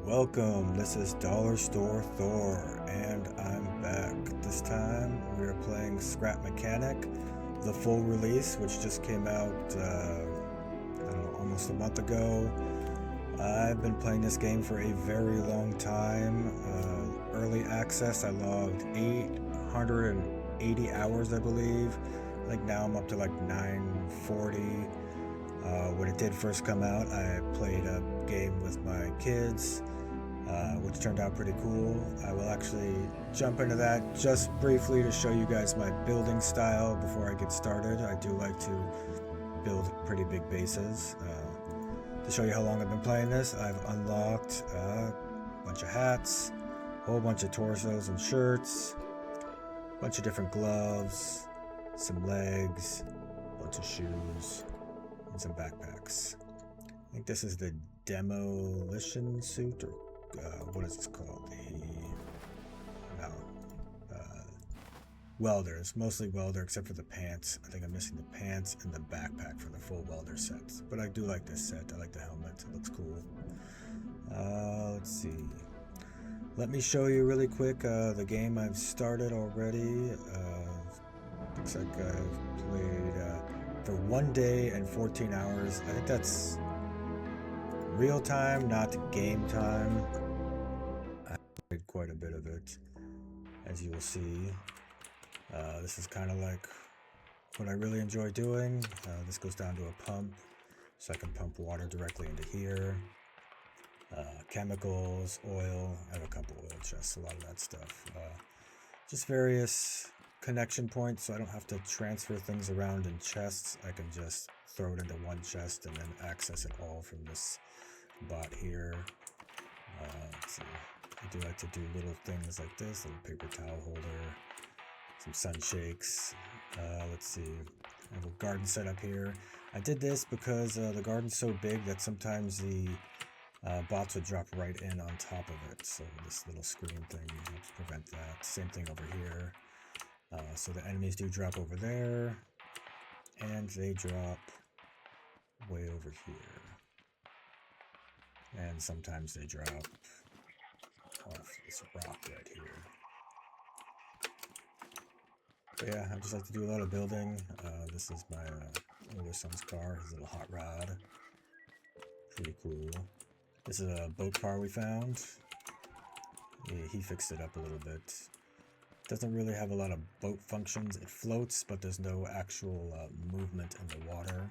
Welcome, this is Dollar Store Thor, and I'm back. This time we are playing Scrap Mechanic, the full release, which just came out, I don't know, almost a month ago. I've been playing this game for a very long time. Early access, I logged 880 hours, I believe. I think now I'm up to like 940. When it did first come out, I played a game with my kids, which turned out pretty cool. I will actually jump into that just briefly to show you guys my building style before I get started. I do like to build pretty big bases. To show you how long I've been playing this, I've unlocked a bunch of hats, a whole bunch of torsos and shirts, a bunch of different gloves, some legs, a bunch of shoes, and some backpacks. I think this is the demolition suit, or what is this called? Welder. It's mostly welder except for the pants. I think I'm missing the pants and the backpack for the full welder sets. But I do like this set. I like the helmet. It looks cool. Let's see. Let me show you really quick the game I've started already. Looks like I've played for 1 day and 14 hours. I think that's real time, not game time. I played quite a bit of it, as you will see. This is kind of like what I really enjoy doing. This goes down to a pump, so I can pump water directly into here. Chemicals, oil. I have a couple oil chests, a lot of that stuff. Just various connection points, so I don't have to transfer things around in chests. I can just throw it into one chest and then access it all from this bot here. Let's see. I do like to do little things like this, little paper towel holder, some sunshakes. Let's see. I have a garden set up here. I did this because the garden's so big that sometimes the bots would drop right in on top of it. So this little screen thing helps prevent that. Same thing over here. So the enemies do drop over there, and they drop way over here. And sometimes they drop off this rock right here. But yeah, I just like to do a lot of building. This is my older son's car, his little hot rod. Pretty cool. This is a boat car we found. Yeah, he fixed it up a little bit. Doesn't really have a lot of boat functions. It floats, but there's no actual movement in the water.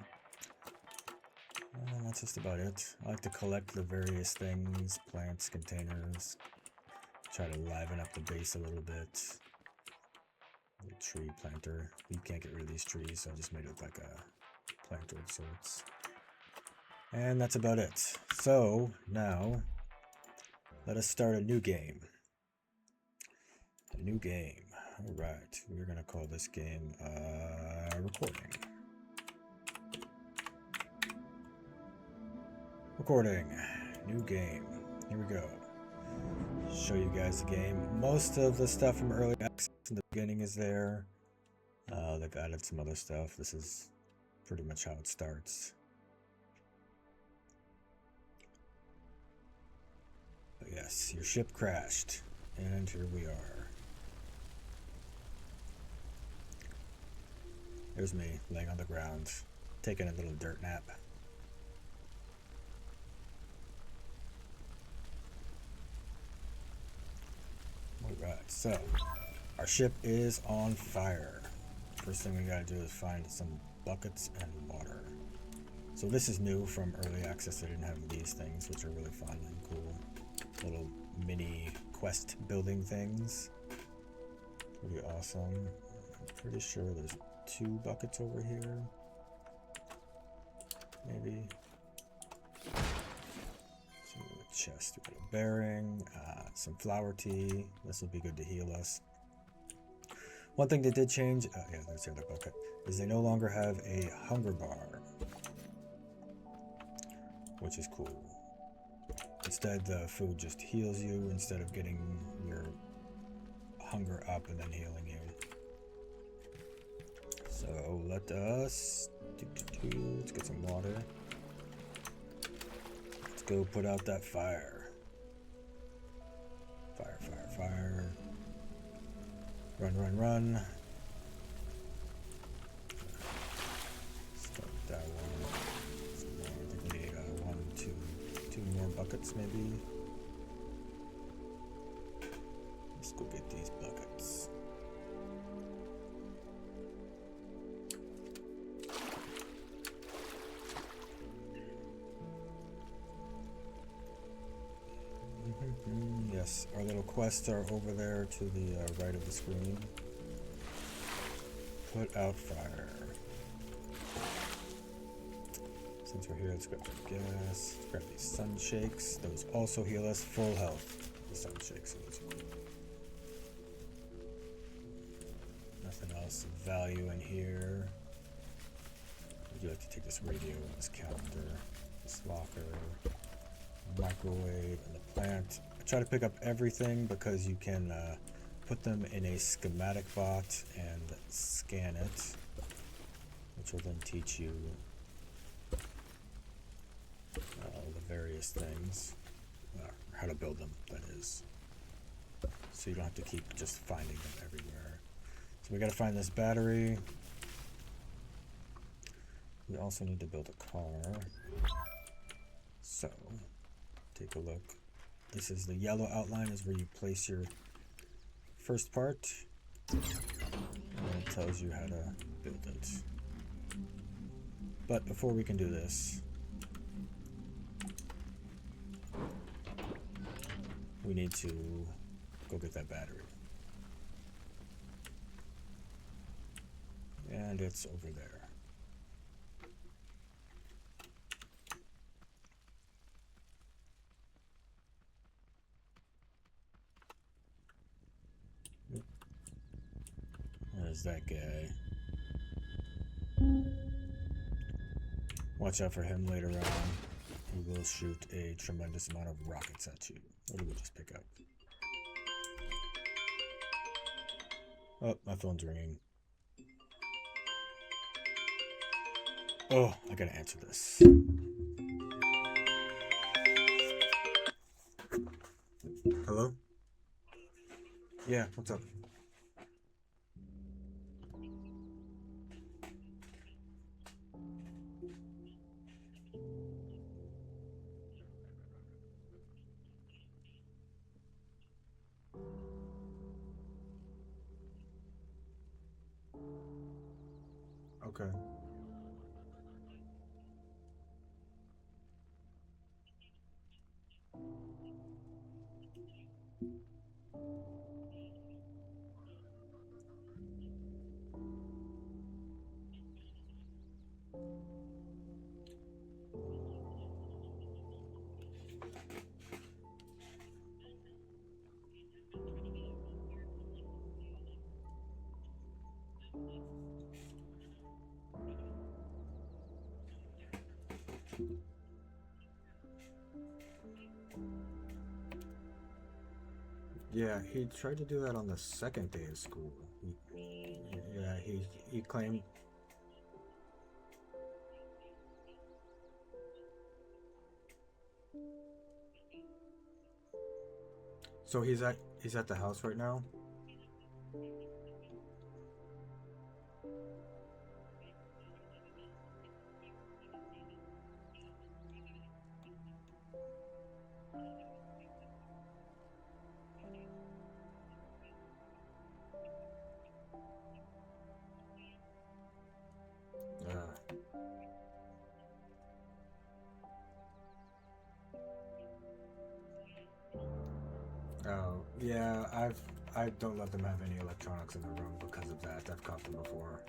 That's just about it. I like to collect the various things, plants, containers. Try to liven up the base a little bit. A tree planter. You can't get rid of these trees, so I just made it like a planter of sorts. And that's about it. So, now, let us start a new game. A new game. Alright, we're going to call this game Recording. Recording. New game. Here we go. Show you guys the game. Most of the stuff from early access in the beginning is there. They've added some other stuff. This is pretty much how it starts. But yes, your ship crashed. And here we are. There's me, laying on the ground, taking a little dirt nap. Alright, so our ship is on fire. First thing we gotta do is find some buckets and water. So this is new from early access. I didn't have these things, which are really fun and cool. Little mini quest building things. Pretty awesome. I'm pretty sure there's 2 buckets over here. Maybe. Chest, we got a bearing, some flower tea. This will be good to heal us. One thing they did change, yeah, there's the other bucket, is they no longer have a hunger bar, which is cool. Instead, the food just heals you instead of getting your hunger up and then healing you. So let us let's get some water. Go put out that fire. Fire, fire, fire. Run, run, run. Start that one. I think we need two more buckets maybe. Let's go get these buckets. Yes, our little quests are over there to the right of the screen. Put out fire. Since we're here, let's grab the gas. Let's grab these sun shakes. Those also heal us full health. The sun shakes. So those are cool. Nothing else of value in here. Would you like to take this radio, this calendar, this locker, microwave, and the plant? I try to pick up everything because you can put them in a schematic bot and scan it, which will then teach you the various things, how to build them, that is. So you don't have to keep just finding them everywhere. So we gotta find this battery. We also need to build a car. So, take a look. This is the yellow outline, is where you place your first part. And it tells you how to build it. But before we can do this, we need to go get that battery. And it's over there. There's that guy. Watch out for him later on. He will shoot a tremendous amount of rockets at you. What did we just pick up? Oh, my phone's ringing. Oh, I gotta answer this. Hello? Yeah, what's up? Okay. Yeah, he tried to do that on the second day of school. He claimed. So he's at the house right now. Oh, yeah, I don't let them have any electronics in the room because of that. I've caught them before.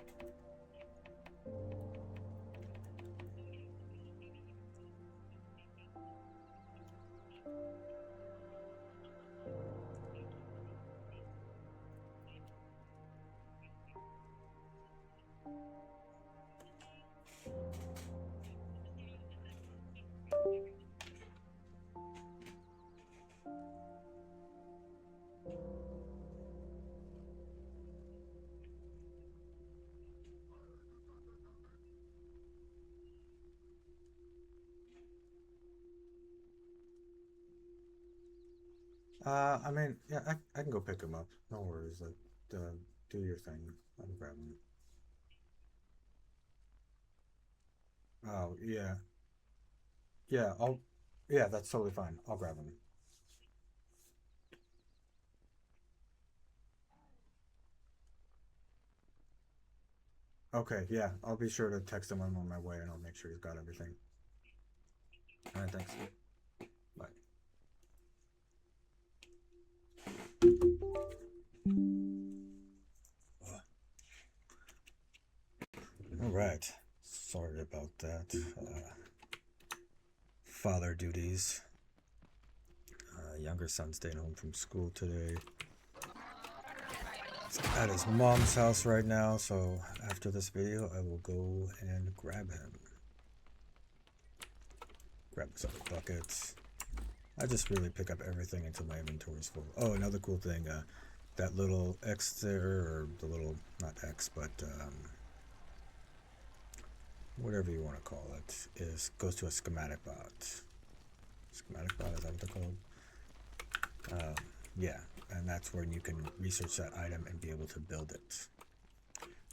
I mean, yeah, I can go pick him up. No worries. Like, do your thing. I'll grab him. Oh, yeah. Yeah, yeah, that's totally fine. I'll grab him. Okay, yeah, I'll be sure to text him when I'm on my way and I'll make sure he's got everything. All right, thanks. Bye. All right. Sorry about that. Father duties. Younger son staying home from school today. He's at his mom's house right now, so after this video, I will go and grab him. Grab his other buckets. I just really pick up everything until my inventory is full. Oh, another cool thing, that little X there, or the little, not X, but whatever you want to call it, goes to a schematic bot. Schematic bot, is that what they're called? Yeah, and that's where you can research that item and be able to build it,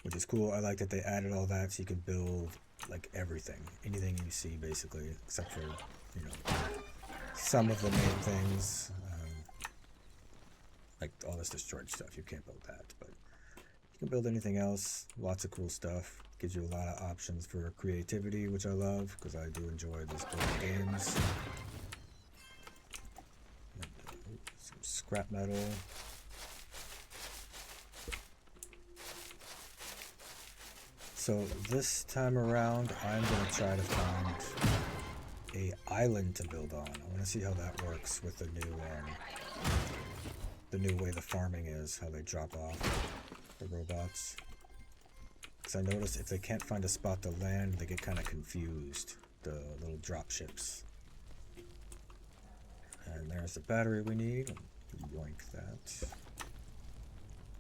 which is cool. I like that they added all that so you can build like everything, anything you see basically, except for, you know, some of the main things, like all this destroyed stuff. You can't build that, but you can build anything else. Lots of cool stuff. Gives you a lot of options for creativity, which I love because I do enjoy these building games. Some scrap metal. So this time around, I'm gonna try to find a island to build on. I want to see how that works with the new way the farming is, how they drop off the robots. Because I noticed if they can't find a spot to land, they get kind of confused. The little drop ships. And there's the battery we need. Yoink that.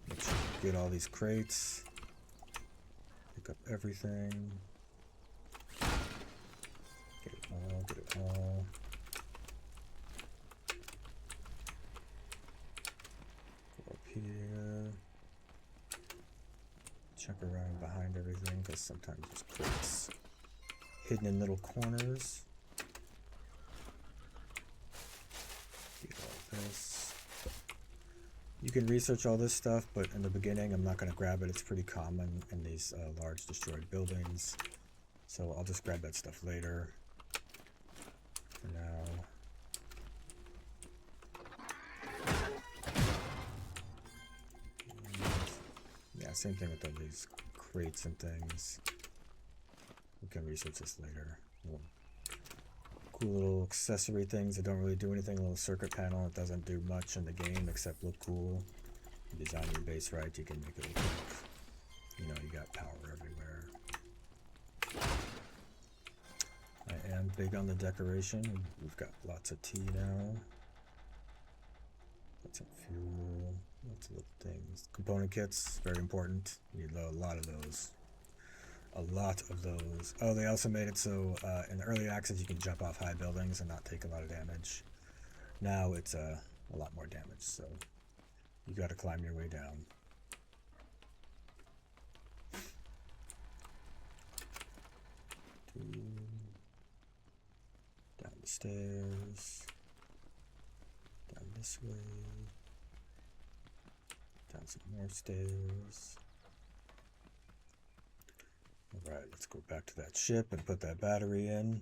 Make sure we get all these crates. Pick up everything. Get it all, get it all. Go up here. Check around behind everything, because sometimes there's crates hidden in little corners. Get all this. You can research all this stuff, but in the beginning I'm not going to grab it. It's pretty common in these large destroyed buildings. So I'll just grab that stuff later. For now. And yeah, same thing with all these crates and things. We can research this later. Cool little accessory things that don't really do anything. A little circuit panel that doesn't do much in the game except look cool. You design your base right, you can make it look, you know, you got power everywhere. I am big on the decoration. We've got lots of tea now. Lots of fuel, lots of little things. Component kits, very important. You need a lot of those. A lot of those. Oh, they also made it so in the early access you can jump off high buildings and not take a lot of damage. Now it's a lot more damage, so you got to climb your way down. Down the stairs. Down this way. Down some more stairs. Alright, let's go back to that ship and put that battery in.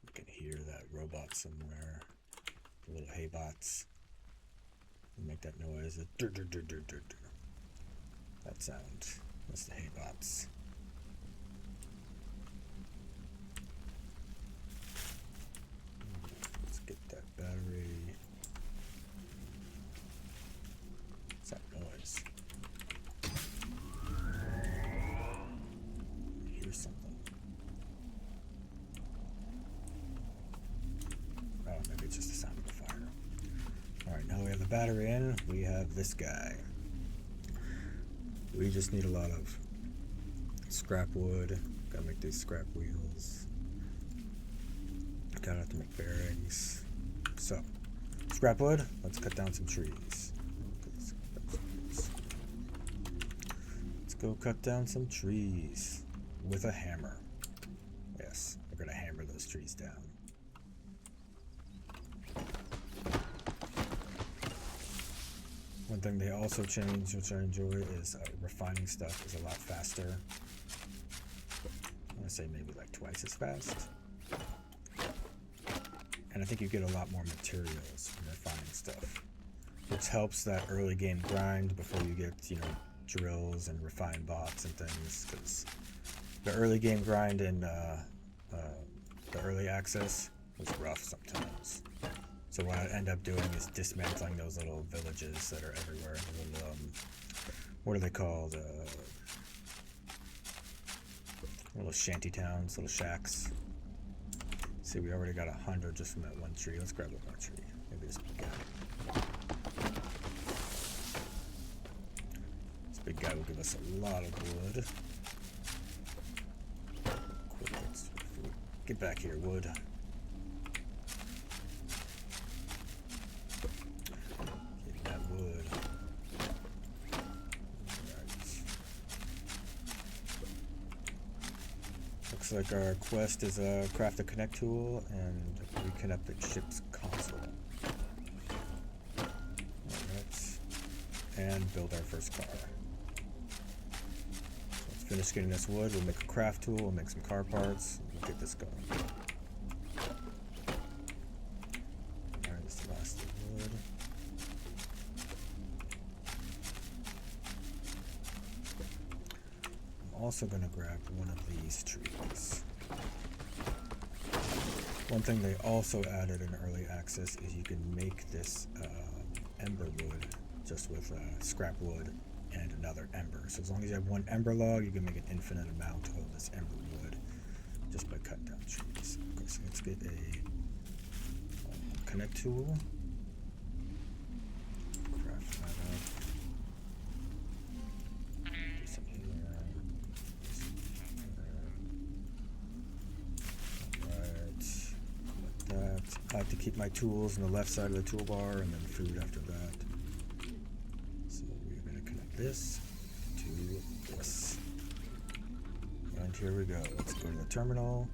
You can hear that robot somewhere. The little hay bots. They make that noise. That sound. That's the hay bots. Let's get that battery. What's that noise? I hear something. Oh, maybe it's just the sound of the fire. Alright, now we have the battery in. We have this guy. We just need a lot of scrap wood. Gotta make these scrap wheels. Gotta have to make bearings. So, scrap wood. Let's cut down some trees. Let's go cut down some trees with a hammer. Yes, we're gonna hammer those trees down. One thing they also changed, which I enjoy, is refining stuff is a lot faster. I want to say maybe like twice as fast. And I think you get a lot more materials from refining stuff, which helps that early game grind before you get, you know, drills and refined bots and things, because the early game grind in the early access was rough sometimes. So what I end up doing is dismantling those little villages that are everywhere. Little, what are they called? Little shanty towns, little shacks. See, we already got 100 just from that one tree. Let's grab one more tree. Maybe this big guy. This big guy will give us a lot of wood. Quick, let's get back here, wood. Looks like our quest is craft a connect tool and reconnect the ship's console. Alright. And build our first car. So let's finish getting this wood. We'll make a craft tool, we'll make some car parts, and we'll get this going. Alright, this is the last of the wood. Also going to grab one of these trees. One thing they also added in early access is you can make this ember wood just with scrap wood and another ember. So as long as you have one ember log, you can make an infinite amount of this ember wood just by cutting down trees. Okay, so let's get a connect tool. Craft that up. I like to keep my tools on the left side of the toolbar and then food after that. So we're going to connect this to this. And here we go. Let's go to the terminal.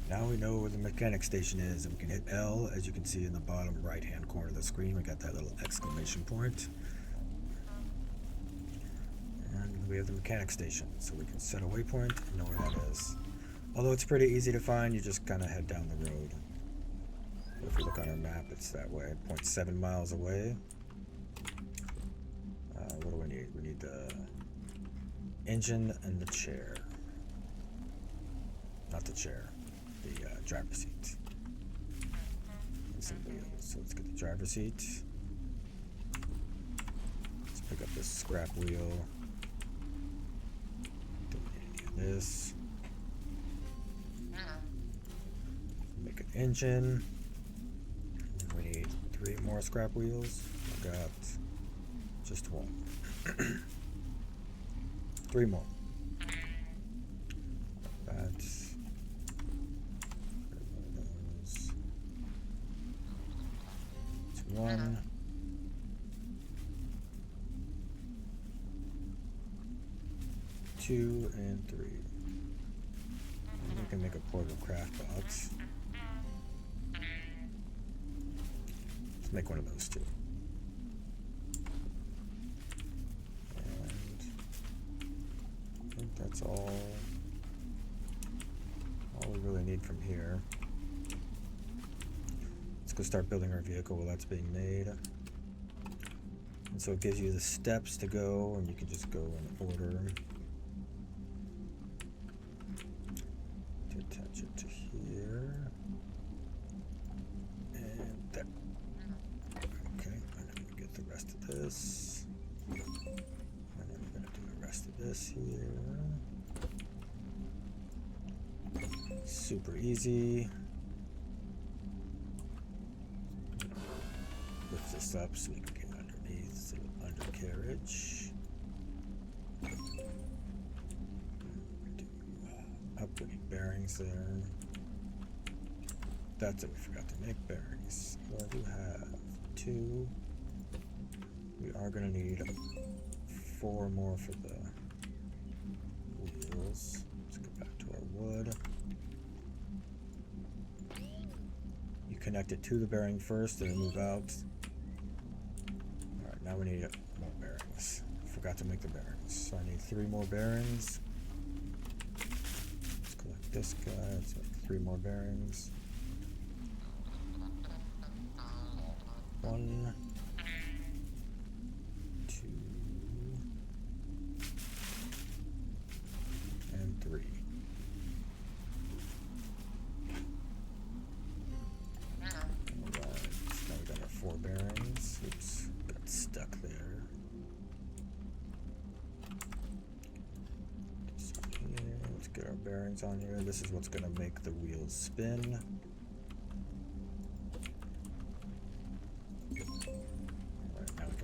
Now we know where the mechanic station is, and we can hit L. As you can see in the bottom right hand corner of the screen, we got that little exclamation point. And we have the mechanic station, so we can set a waypoint and know where that is. Although it's pretty easy to find, you just kind of head down the road. If we look on our map, it's that way, 0.7 miles away. What do we need? We need the engine and the chair. Not the chair, the driver's seat. And some wheels. So let's get the driver's seat. Let's pick up this scrap wheel. Don't need any of this. Make an engine. We need 3 more scrap wheels. I got just 1. 3 more. That's one of those. It's 1. 2 and 3. And we can make a portable craft box. Let's make one of those 2. And I think that's all we really need from here. Let's go start building our vehicle while that's being made. And so it gives you the steps to go, and you can just go in order to attach it to here. And there. Okay, and then we get the rest of this. And then we're going to do the rest of this here. Super easy. Lift this up so we can get underneath this little undercarriage. Do up, we need bearings there. that's it. We forgot to make bearings. Well, I do have 2. We are going to need 4 more for the wheels. Let's go back to our wood. You connect it to the bearing first, then move out. Alright, now we need more bearings. Forgot to make the bearings. So I need 3 more bearings. Let's collect this guy. Let's make 3 more bearings. 1, 2, and 3. Alright, now we got our 4 bearings. Oops, got stuck there. So here, let's get our bearings on here. This is what's going to make the wheels spin.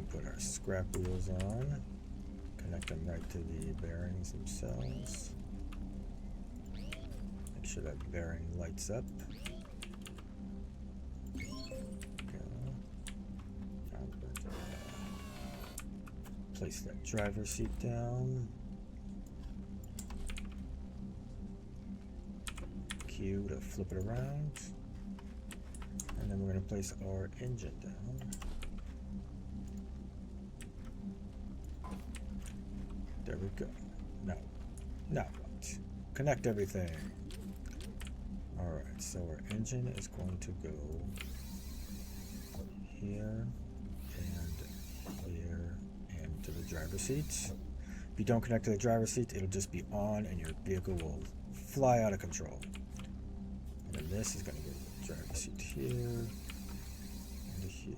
Put our scrap wheels on, connect them right to the bearings themselves. Make sure that bearing lights up. Go. Now we're going to place that driver's seat down. Q to flip it around. And then we're going to place our engine down. There we go. Now what? Connect everything. Alright, so our engine is going to go here and here and to the driver's seat. If you don't connect to the driver's seat, it'll just be on and your vehicle will fly out of control. And then this is going to go to the driver's seat here and here.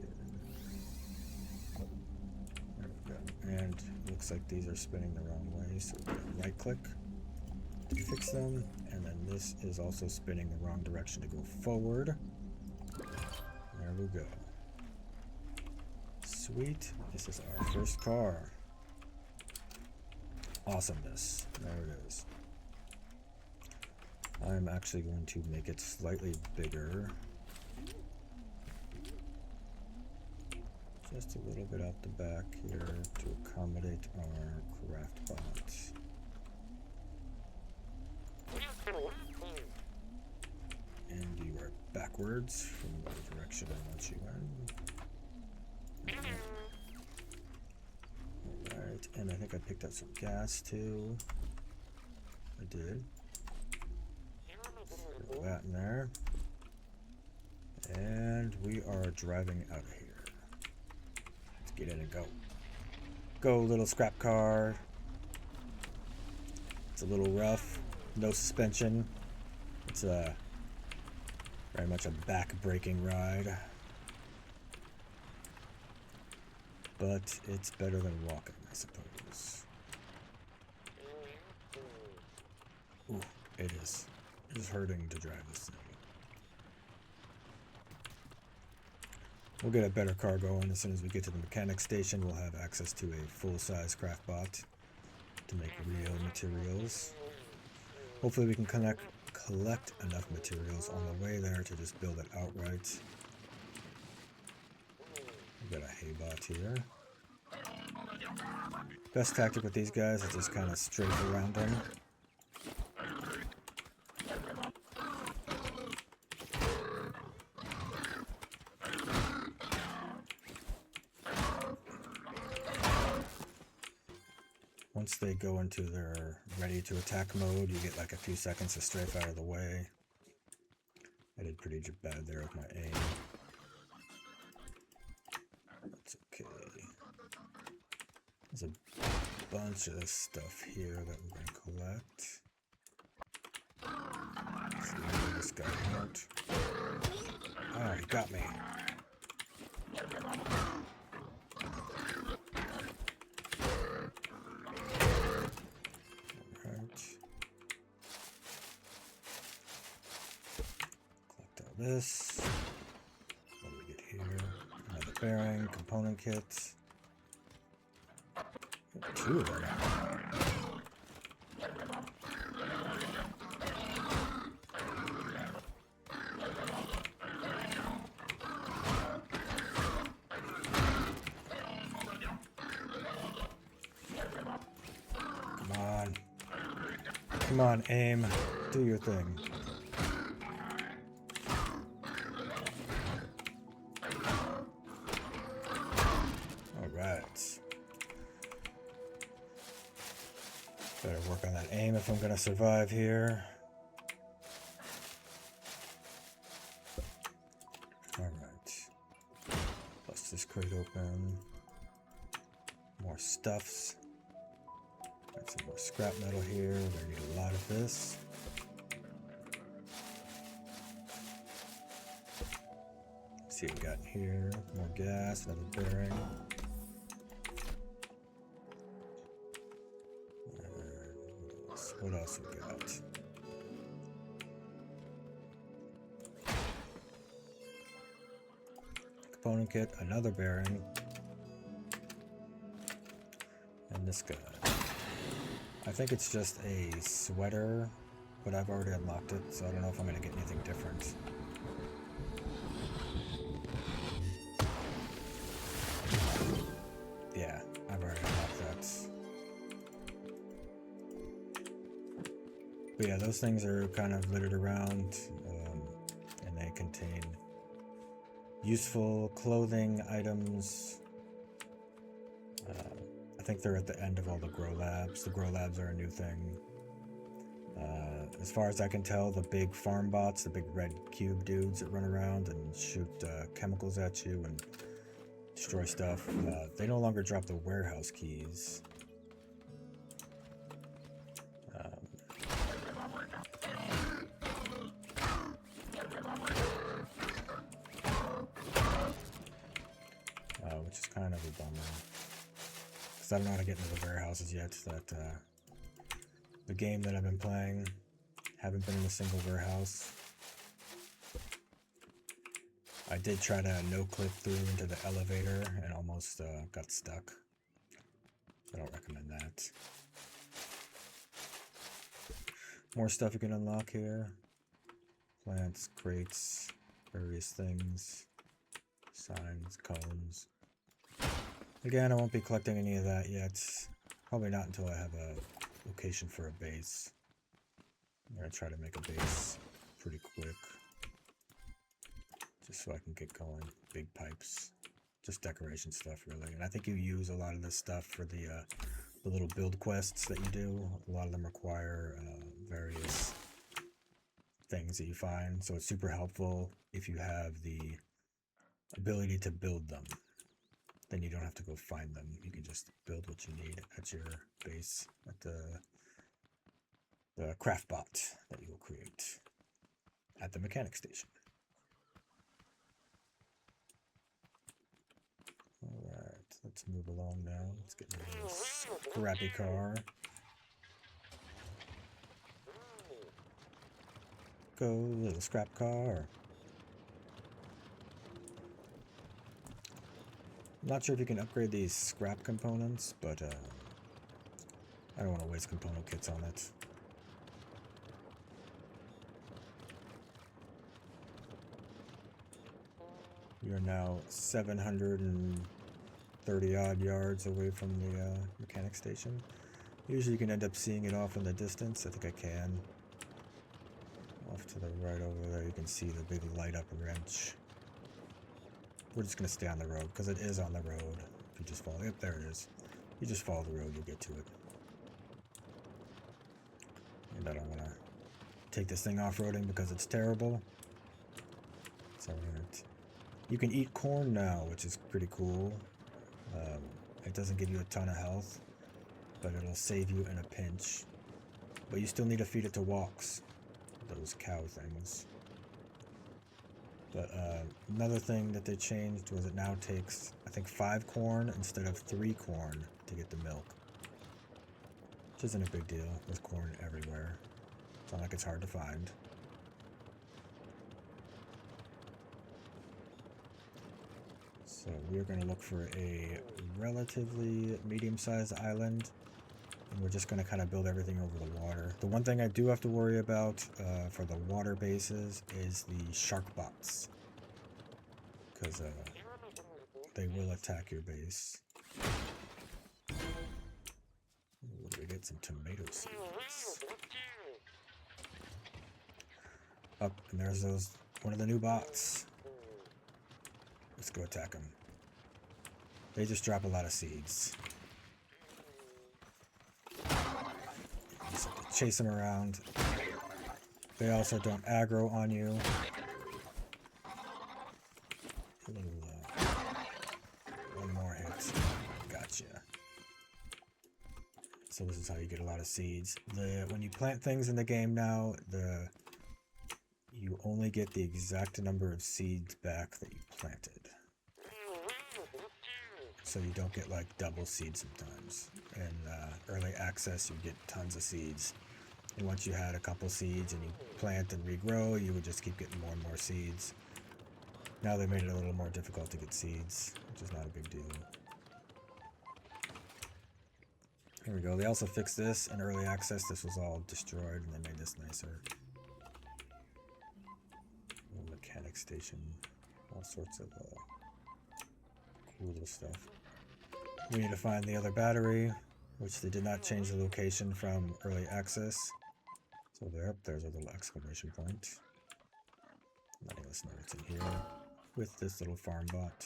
There we go. And looks like these are spinning the wrong way, so we're going to right click to fix them, and then this is also spinning the wrong direction to go forward. There we go. Sweet. This is our first car. Awesomeness. There it is. I'm actually going to make it slightly bigger. Just a little bit out the back here to accommodate our craft bots. And you are backwards from the direction I want you in. Alright, and I think I picked up some gas too. I did. Throw that in there. And we are driving out of here. Get in and go. Go, little scrap car. It's a little rough. No suspension. It's very much a back-breaking ride. But it's better than walking, I suppose. Ooh, it is. It is hurting to drive this thing. We'll get a better car going as soon as we get to the mechanic station. We'll have access to a full-size craft bot to make real materials. Hopefully we can collect enough materials on the way there to just build it outright. We've got a hay bot here. Best tactic with these guys is just kind of strafe around them. Once they go into their ready to attack mode, you get like a few seconds to strafe out of the way. I did pretty bad there with my aim. That's okay. There's a bunch of stuff here that we're going to collect. Let's leave this guy out. Oh, he got me. This. What do we get here? Another bearing, component kits. 2 of them. Come on, aim. Do your thing. Alright. Better work on that aim if I'm gonna survive here. Alright. Bust this crate open. More stuffs. Got some more scrap metal here. We're gonna need a lot of this. Let's see what we got in here. More gas, another bearing. What else we got? Component kit, another bearing. And this guy. I think it's just a sweater, but I've already unlocked it, so I don't know if I'm going to get anything different. Yeah, I've already unlocked that. But yeah, those things are kind of littered around, and they contain useful clothing items. I think they're at the end of all the grow labs. The grow labs are a new thing. As far as I can tell, the big farm bots, the big red cube dudes that run around and shoot chemicals at you and destroy stuff, they no longer drop the warehouse keys. Which is kind of a bummer. Because I don't know how to get into the warehouses yet. The game that I've been playing, haven't been in a single warehouse. I did try to no-clip through into the elevator and almost got stuck. I don't recommend that. More stuff you can unlock here. Plants, crates, various things. Signs, cones. Again, I won't be collecting any of that yet. Probably not until I have a location for a base. I'm going to try to make a base pretty quick. Just so I can get going. Big pipes. Just decoration stuff, really. And I think you use a lot of this stuff for the little build quests that you do. A lot of them require various things that you find. So it's super helpful if you have the ability to build them. Then you don't have to go find them. You can just build what you need at your base, at the craft bot that you will create at the mechanic station. Alright, let's move along now. Let's get into this crappy car. Go, little scrap car. I'm not sure if you can upgrade these scrap components, but I don't want to waste component kits on it. We are now 730 odd yards away from the mechanic station. Usually you can end up seeing it off in the distance. I think I can. Off to the right over there, you can see the big light up wrench. We're just going to stay on the road, because it is on the road. If you just follow, yep, there it is. You just follow the road, you'll get to it. And I don't want to take this thing off-roading because it's terrible. So you can eat corn now, which is pretty cool. It doesn't give you a ton of health, but it'll save you in a pinch. But you still need to feed it to walks, those cow things. But another thing that they changed was it now takes, I think, 5 corn instead of 3 corn to get the milk. Which isn't a big deal. There's corn everywhere. It's not like it's hard to find. So we're going to look for a relatively medium-sized island. And we're just going to kind of build everything over the water. The one thing I do have to worry about for the water bases is the shark bots. Because they will attack your base. What do we get? Some tomato seeds. Up, and there's one of the new bots. Let's go attack them. They just drop a lot of seeds. You just have to chase them around. They also don't aggro on you. A little, one more hit. Gotcha. So this is how you get a lot of seeds. When you plant things in the game now, you only get the exact number of seeds back that you planted. So you don't get like double seeds sometimes. In early access, you get tons of seeds. And once you had a couple seeds and you plant and regrow, you would just keep getting more and more seeds. Now they made it a little more difficult to get seeds, which is not a big deal. Here we go. They also fixed this in early access. This was all destroyed and they made this nicer. Mechanic station. All sorts of cool little stuff. We need to find the other battery, which they did not change the location from early access. So there's a little exclamation point. Letting us know it's in here with this little farm bot.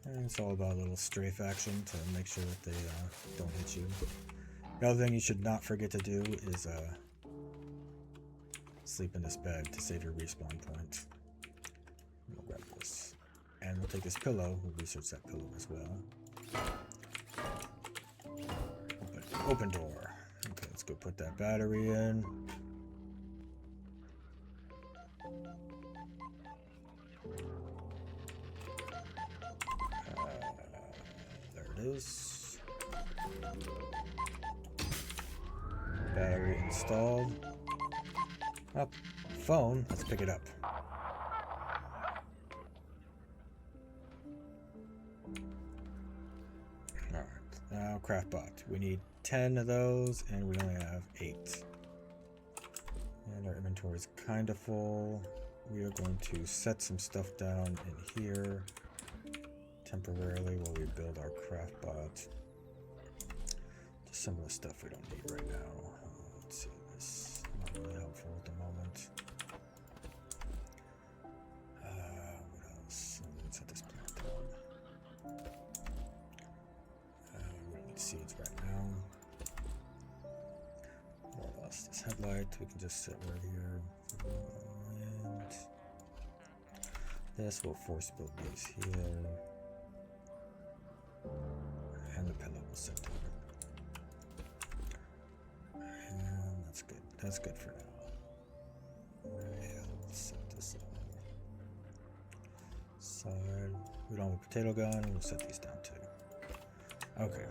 And it's all about a little strafe action to make sure that they don't hit you. The other thing you should not forget to do is sleep in this bed to save your respawn point. We'll grab this. And we'll take this pillow. We'll research that pillow as well. Open door. Okay, let's go put that battery in. There it is. Battery installed. Up. Phone. Let's pick it up. Alright. Now, craftbot. We need 10 of those, and we only have 8. And our inventory is kind of full. We are going to set some stuff down in here temporarily while we build our craftbot. Just some of the stuff we don't need right now. Let's see, this is not really helpful at the moment. What else? Let's set this plant down. We don't need seeds right now. What else? This headlight we can just sit right here. And this will force build these here. And the pillow will sit there. And that's good. That's good for now. Yeah, let's set this up. Side. We don't have a potato gun. We'll set these down too. Okay.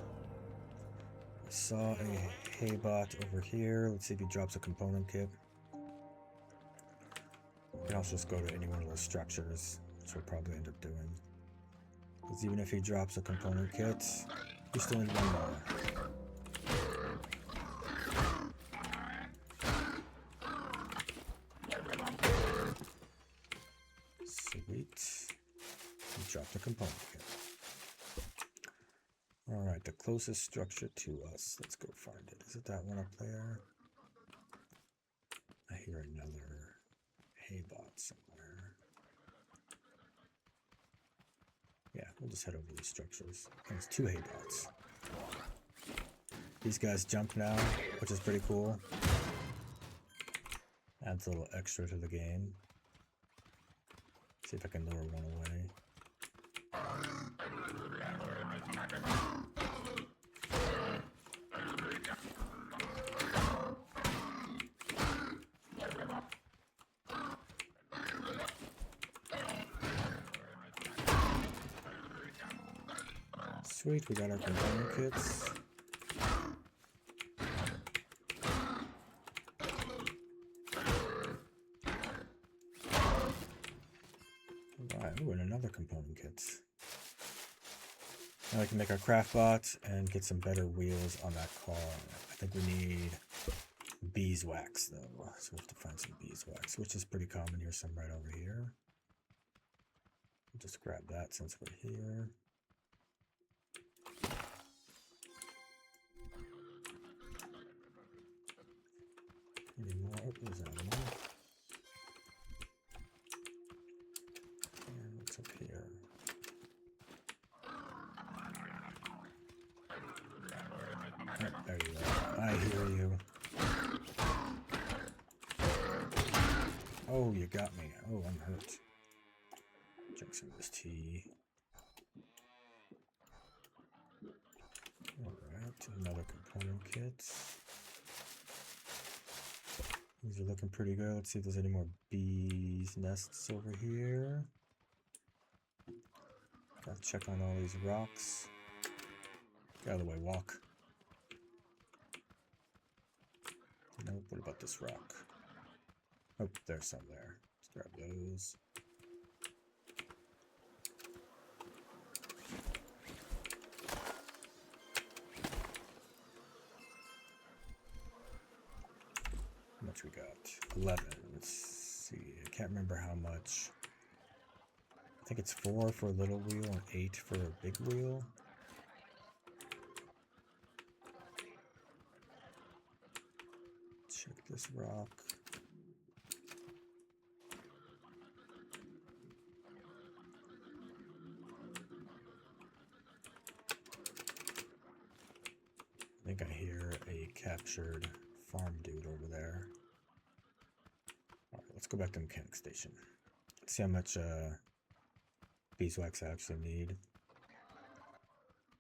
I saw a hay bot over here. Let's see if he drops a component kit. You can also just go to any one of those structures, which we'll probably end up doing. Because even if he drops a component kit, we still need one more. Sweet. He dropped a component kit. Alright, the closest structure to us. Let's go find it. Is it that one up there? I hear another hay bot somewhere. Yeah, we'll just head over to these structures. There's 2 hay bots. These guys jump now, which is pretty cool. Adds a little extra to the game. See if I can lure one away. Sweet, we got our component kits. Alright, ooh, and another component kit. Now we can make our craft bot and get some better wheels on that car. I think we need beeswax though, so we have to find some beeswax, which is pretty common here, some right over here. Just grab that since we're here. Any more? Oh, there's another one. And what's up here? Oh, there you are. I hear you. Oh, you got me. Oh, I'm hurt. Drink some of this tea. Alright, another component kit. These are looking pretty good. Let's see if there's any more bees nests over here. Gotta check on all these rocks. Get out of the way, walk. Nope, what about this rock? Oh, there's some there. Let's grab those. How much we got? 11. Let's see. I can't remember how much. I think it's 4 for a little wheel and 8 for a big wheel. Check this rock. I think I hear a captured farm dude over there. Alright, let's go back to the mechanic station. Let's see how much beeswax I actually need.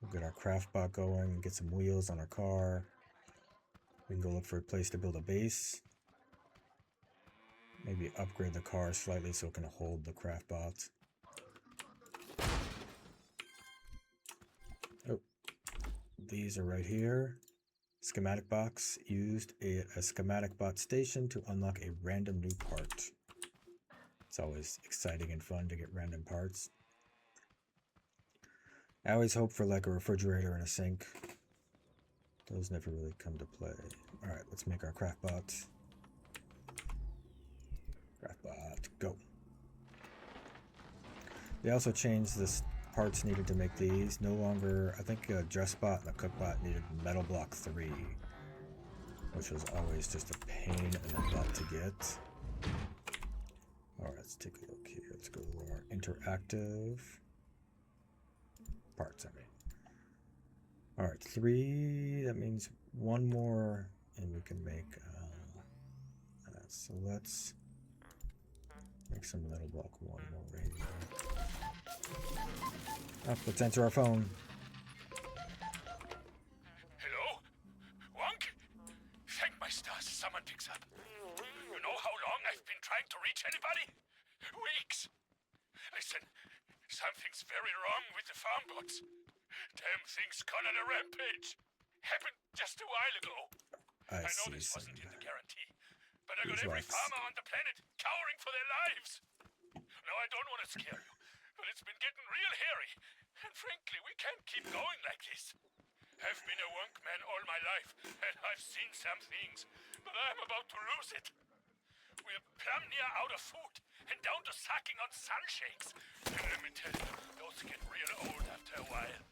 We'll get our craft bot going and get some wheels on our car. We can go look for a place to build a base. Maybe upgrade the car slightly so it can hold the craft bot. Oh, these are right here. Schematic box. Used a schematic bot station to unlock a random new part. It's always exciting and fun to get random parts. I always hope for like a refrigerator and a sink. Those never really come to play. Alright, let's make our craft bot. Craft bot, go. They also changed the parts needed to make these. No longer, I think dress bot and the cook bot needed metal block 3, which was always just a pain in the butt to get. Alright, let's take a look here. Let's go to our interactive parts, I mean. Alright, 3, that means 1 more and we can make that. So let's make some metal block 1 more right here. Oh, let's enter our phone. Hello? Wonk? Thank my stars someone picks up. You know how long I've been trying to reach anybody? Weeks. Listen, something's very wrong with the farm bots. Damn thing's gone on a rampage. Happened just a while ago. I know this wasn't in the guarantee, but I got every farmer on the planet cowering for their lives. Now I don't want to scare you, but it's been getting real hairy. And frankly, we can't keep going like this. I've been a wonk man all my life, and I've seen some things, but I'm about to lose it. We're plumb near out of food, and down to sucking on sun shakes. And let me tell you, those get real old after a while.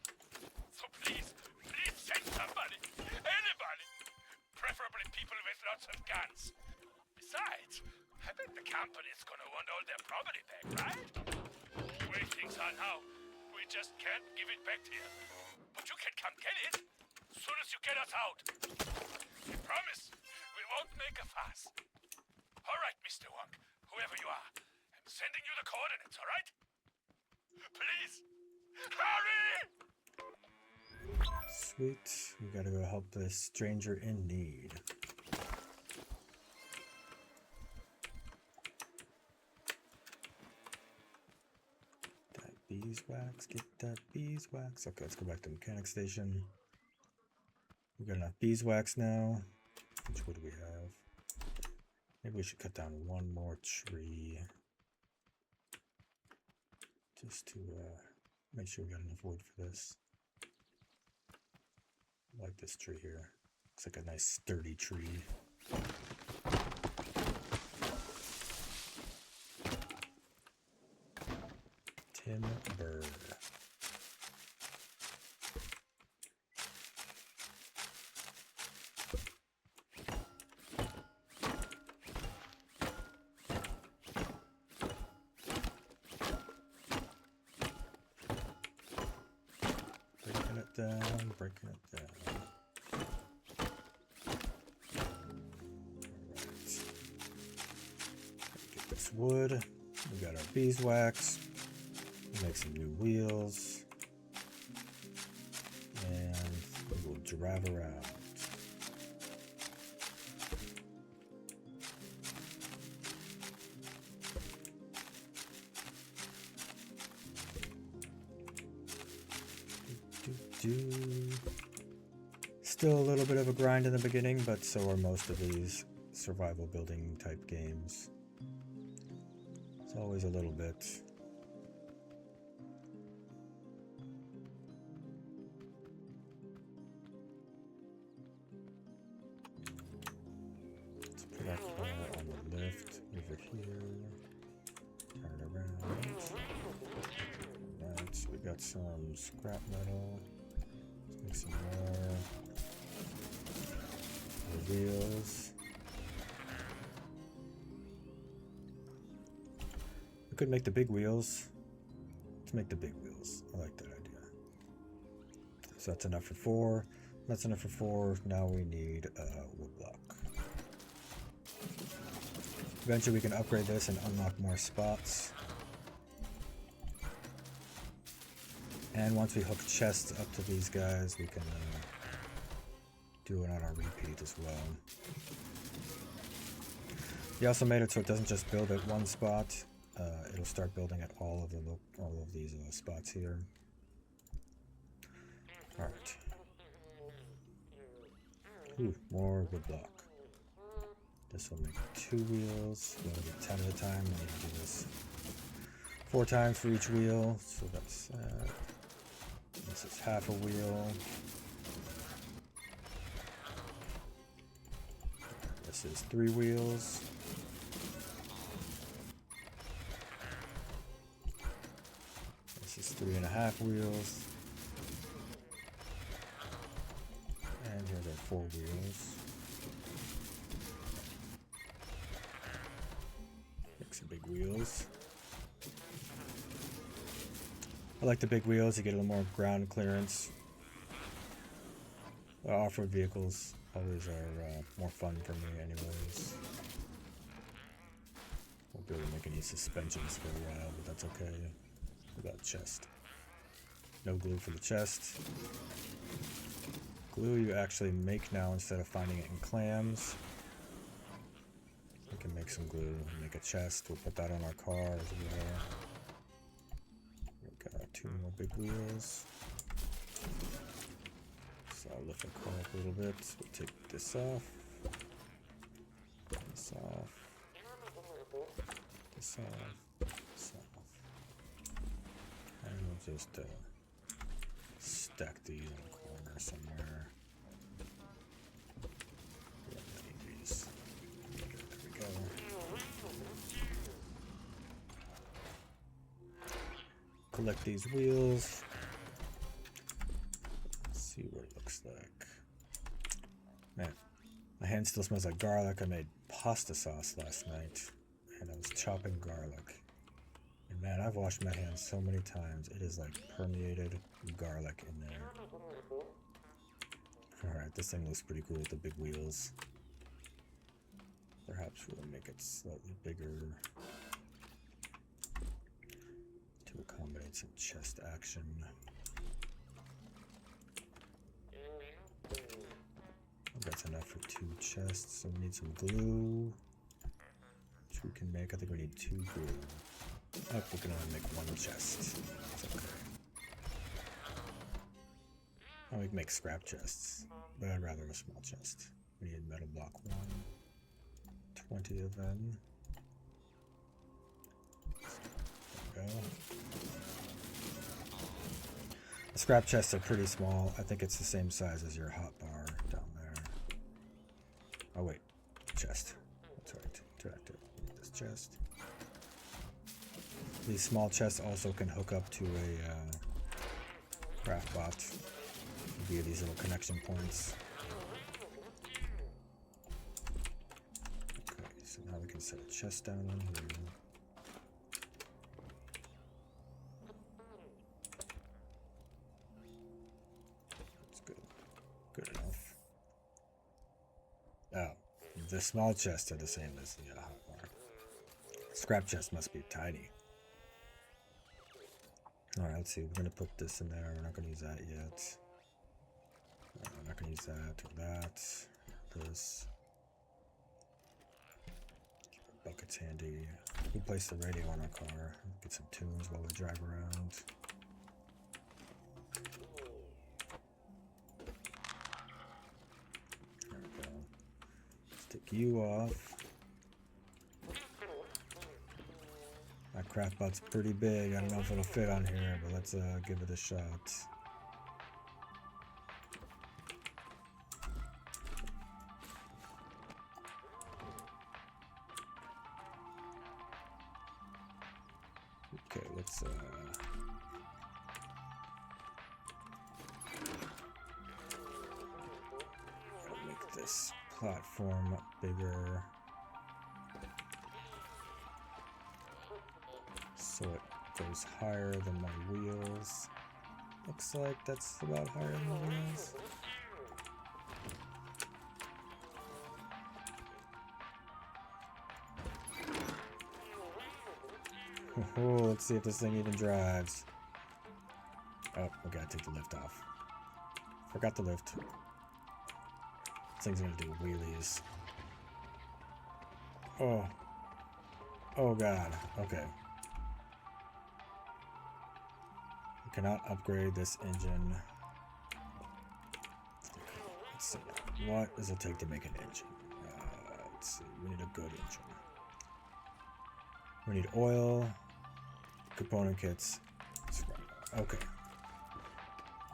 So please, please send somebody, anybody. Preferably people with lots of guns. Besides, I bet the company's gonna want all their property back, right? The way things are now, we just can't give it back to you. But you can come get it, as soon as you get us out. I promise, we won't make a fuss. All right, Mr. Wonk, whoever you are, I'm sending you the coordinates, all right? Please, hurry! Sweet. We gotta go help this stranger in need. That beeswax, get that beeswax. Okay, let's go back to the mechanic station. We got enough beeswax now. Which wood do we have? Maybe we should cut down 1 more tree. Just to make sure we got enough wood for this. I like this tree here. Looks like a nice sturdy tree. Tin rubber. Breaking it down, breaking it down. Wood, we got our beeswax, make some new wheels, and we will drive around. Still a little bit of a grind in the beginning, but so are most of these survival building type games. It's always a little bit. Let's put our car on the lift over here. Turn it around. Alright, so we got some scrap metal. Let's make some more wheels. Could make the big wheels. Let's make the big wheels. I like that idea. So that's enough for 4. That's enough for 4. Now we need a wood block. Eventually we can upgrade this and unlock more spots. And once we hook chests up to these guys, we can do it on our repeat as well. He also made it so it doesn't just build at one spot. It'll start building at all of these spots here. All right. Ooh, more wood block. This will make 2 wheels. We'll do 10 at a time. We need to do this 4 times for each wheel. So that's this is half a wheel. This is 3 wheels. This is 3.5 wheels. And here are 4 wheels. Make some big wheels. I like the big wheels, you get a little more ground clearance. Off-road vehicles always are more fun for me anyways. Won't be able to make any suspensions for a while, but that's okay. What about chest? No glue for the chest. Glue you actually make now instead of finding it in clams. We can make some glue and make a chest. We'll put that on our car as well. We've got 2 more big wheels. So I'll lift the car up a little bit. We'll take this off. This off. This off. This off. And we'll just stack these in a corner somewhere. Yeah, I need these. There we go. Collect these wheels. Let's see what it looks like. Man, my hand still smells like garlic. I made pasta sauce last night, and I was chopping garlic. And man, I've washed my hands so many times. It is like permeated garlic in there. Alright, this thing looks pretty cool with the big wheels. Perhaps we'll make it slightly bigger to accommodate some chest action. That's enough for 2 chests, so we need some glue, which we can make. I think we need 2 glue. Oh, we can only make 1 chest. That's okay. Oh, we can make scrap chests, but I'd rather a small chest. We need metal block 1, 20 of them. There we go. The scrap chests are pretty small. I think it's the same size as your hot bar down there. Oh wait, chest. That's right, interactive. This chest. These small chests also can hook up to a craft bot via these little connection points. Okay, so now we can set a chest down on here. That's good. Good enough. Oh, the small chests are the same as the hotbar. Scrap chest must be tiny. Alright, let's see. We're going to put this in there. We're not going to use that yet. We're not going to use that or that. This. Keep our buckets handy. We place the radio on our car. Get some tunes while we drive around. There we go. Let's take you off. My craft bot's pretty big. I don't know if it'll fit on here, but let's give it a shot. Okay, let's make this platform bigger. So it goes higher than my wheels. Looks like that's about higher than the wheels. Oh, let's see if this thing even drives. Oh, we gotta take the lift off. Forgot the lift. This thing's gonna do wheelies. Oh. Oh god. Okay. Cannot upgrade this engine. Let's see. What does it take to make an engine? Let's see. We need a good engine. We need oil, component kits, scrap. Okay.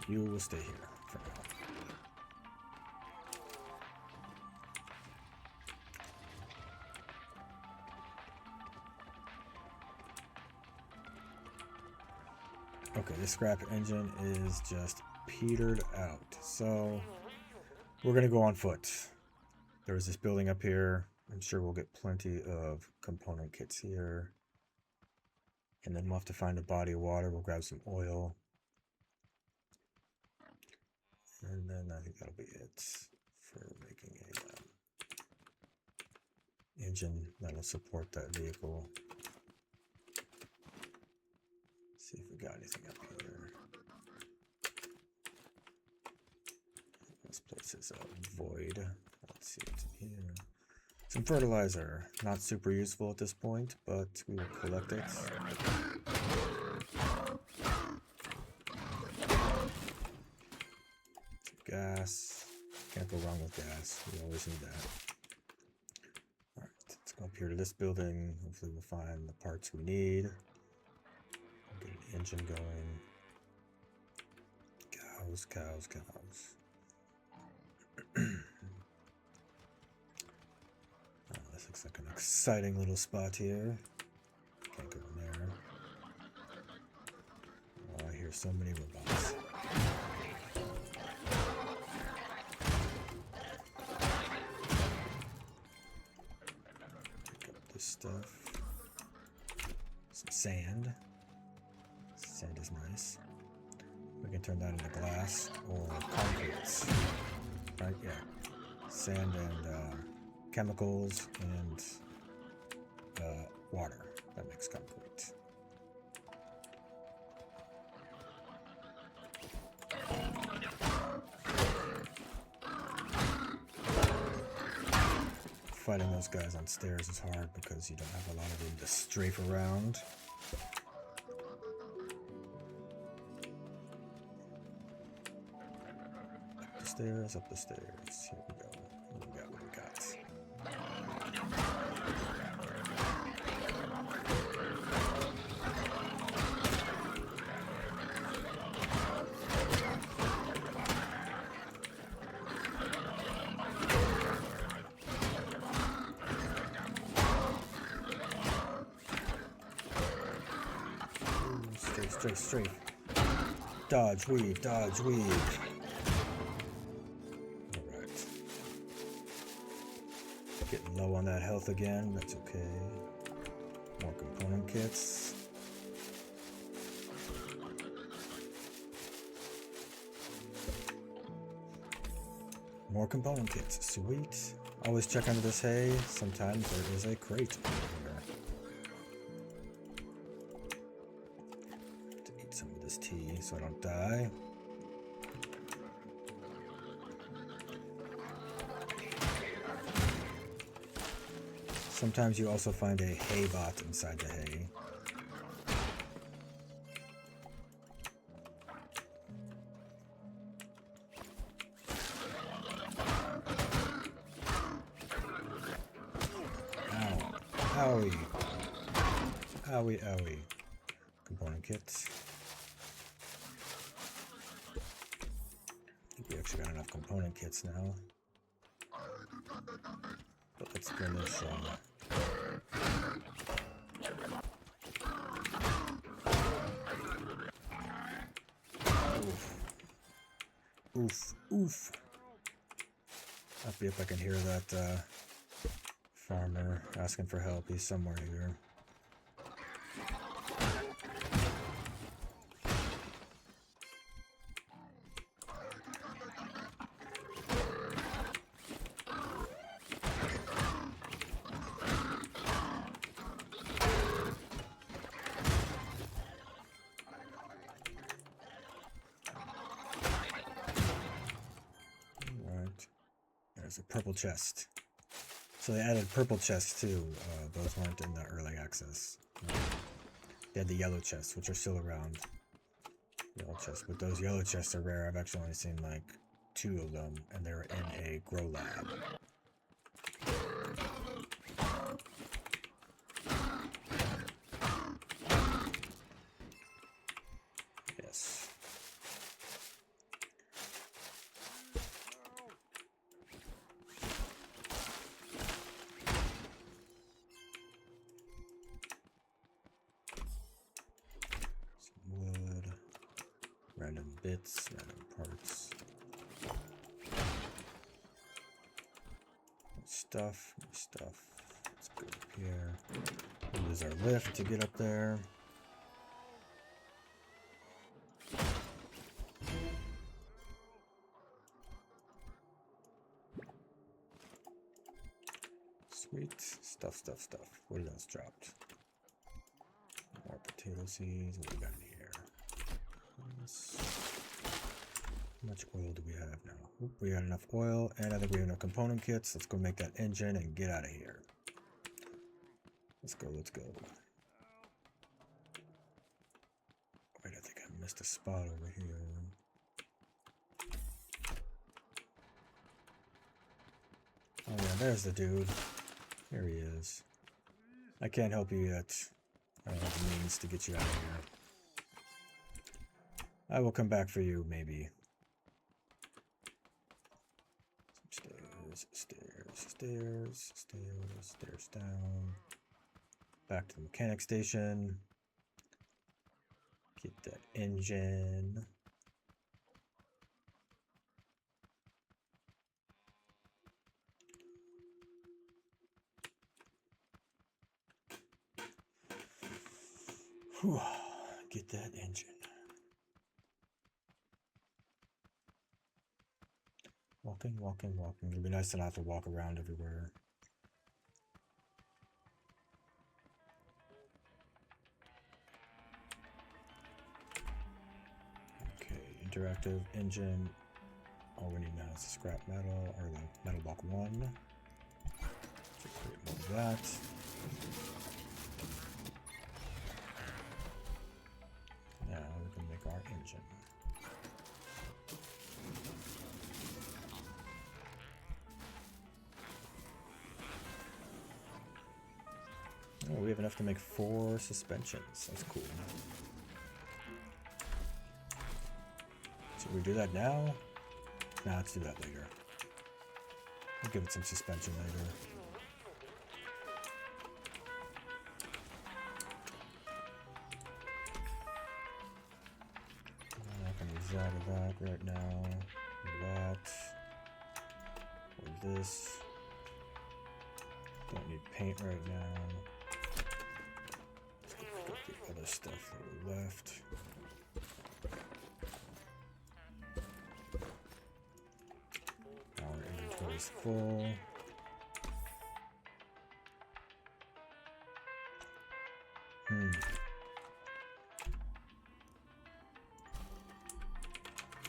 You will stay here for now. Okay, this scrap engine is just petered out. So we're gonna go on foot. There's this building up here. I'm sure we'll get plenty of component kits here. And then we'll have to find a body of water. We'll grab some oil. And then I think that'll be it for making a engine that'll support that vehicle. See if we got anything up here. This place is a void. Let's see what's in here. Some fertilizer. Not super useful at this point, but we will collect it. Some gas. Can't go wrong with gas. We always need that. Alright, let's go up here to this building. Hopefully we'll find the parts we need. Get an engine going. Cows, cows, cows. This looks like an exciting little spot here. Can't go in there. Oh, I hear so many robots. Pick up this stuff. Some sand. Sand is nice. We can turn that into glass or concrete. Right? Yeah. Sand and chemicals and water. That makes concrete. Fighting those guys on stairs is hard because you don't have a lot of room to strafe around. Up the stairs, up the stairs. Here we go. What we got? What we got? strafe. Dodge, weave, dodge, weave. Alright. Getting low on that health again, that's okay. More component kits. More component kits, sweet. Always check under this hay. Sometimes there is a crate over here. To eat some of this tea so I don't die. Sometimes you also find a hay bot inside the hay. Owie. Owie, owie. Component kits. I think we actually got enough component kits now. But let's finish. Oof. I'll see if I can hear that farmer asking for help. He's somewhere here. Alright. There's a purple chest. So they added purple chests too. Those weren't in the early access. They had the yellow chests, which are still around. Yellow chests, but those yellow chests are rare. I've actually only seen like 2 of them, and they were in a grow lab. Yes. Wood, random bits, random parts, stuff. Let's go up here. We'll use our lift to get up there. Sweet. Stuff. What else dropped? More potato seeds. What we got in here? How much oil do we have now? Oop, we got enough oil, and I think we have enough component kits. Let's go make that engine and get out of here. Let's go. Wait, I think I missed a spot over here. Oh yeah, there's the dude. Here he is. I can't help you yet. I don't have the means to get you out of here. I will come back for you, maybe. Stairs down. Back to the mechanic station. Get that engine. Whew. Get that engine. Walking. It'd be nice to not have to walk around everywhere. Okay, interactive engine. All we need now is scrap metal, or the metal block 1. So create more of that. Now we can make our engine. Oh, we have enough to make 4 suspensions. That's cool. Should we do that now? Nah, let's do that later. We'll give it some suspension later. out of that right now. That. Or this. Don't need paint right now. Let's go pick up the other stuff that we left. Now our inventory is full.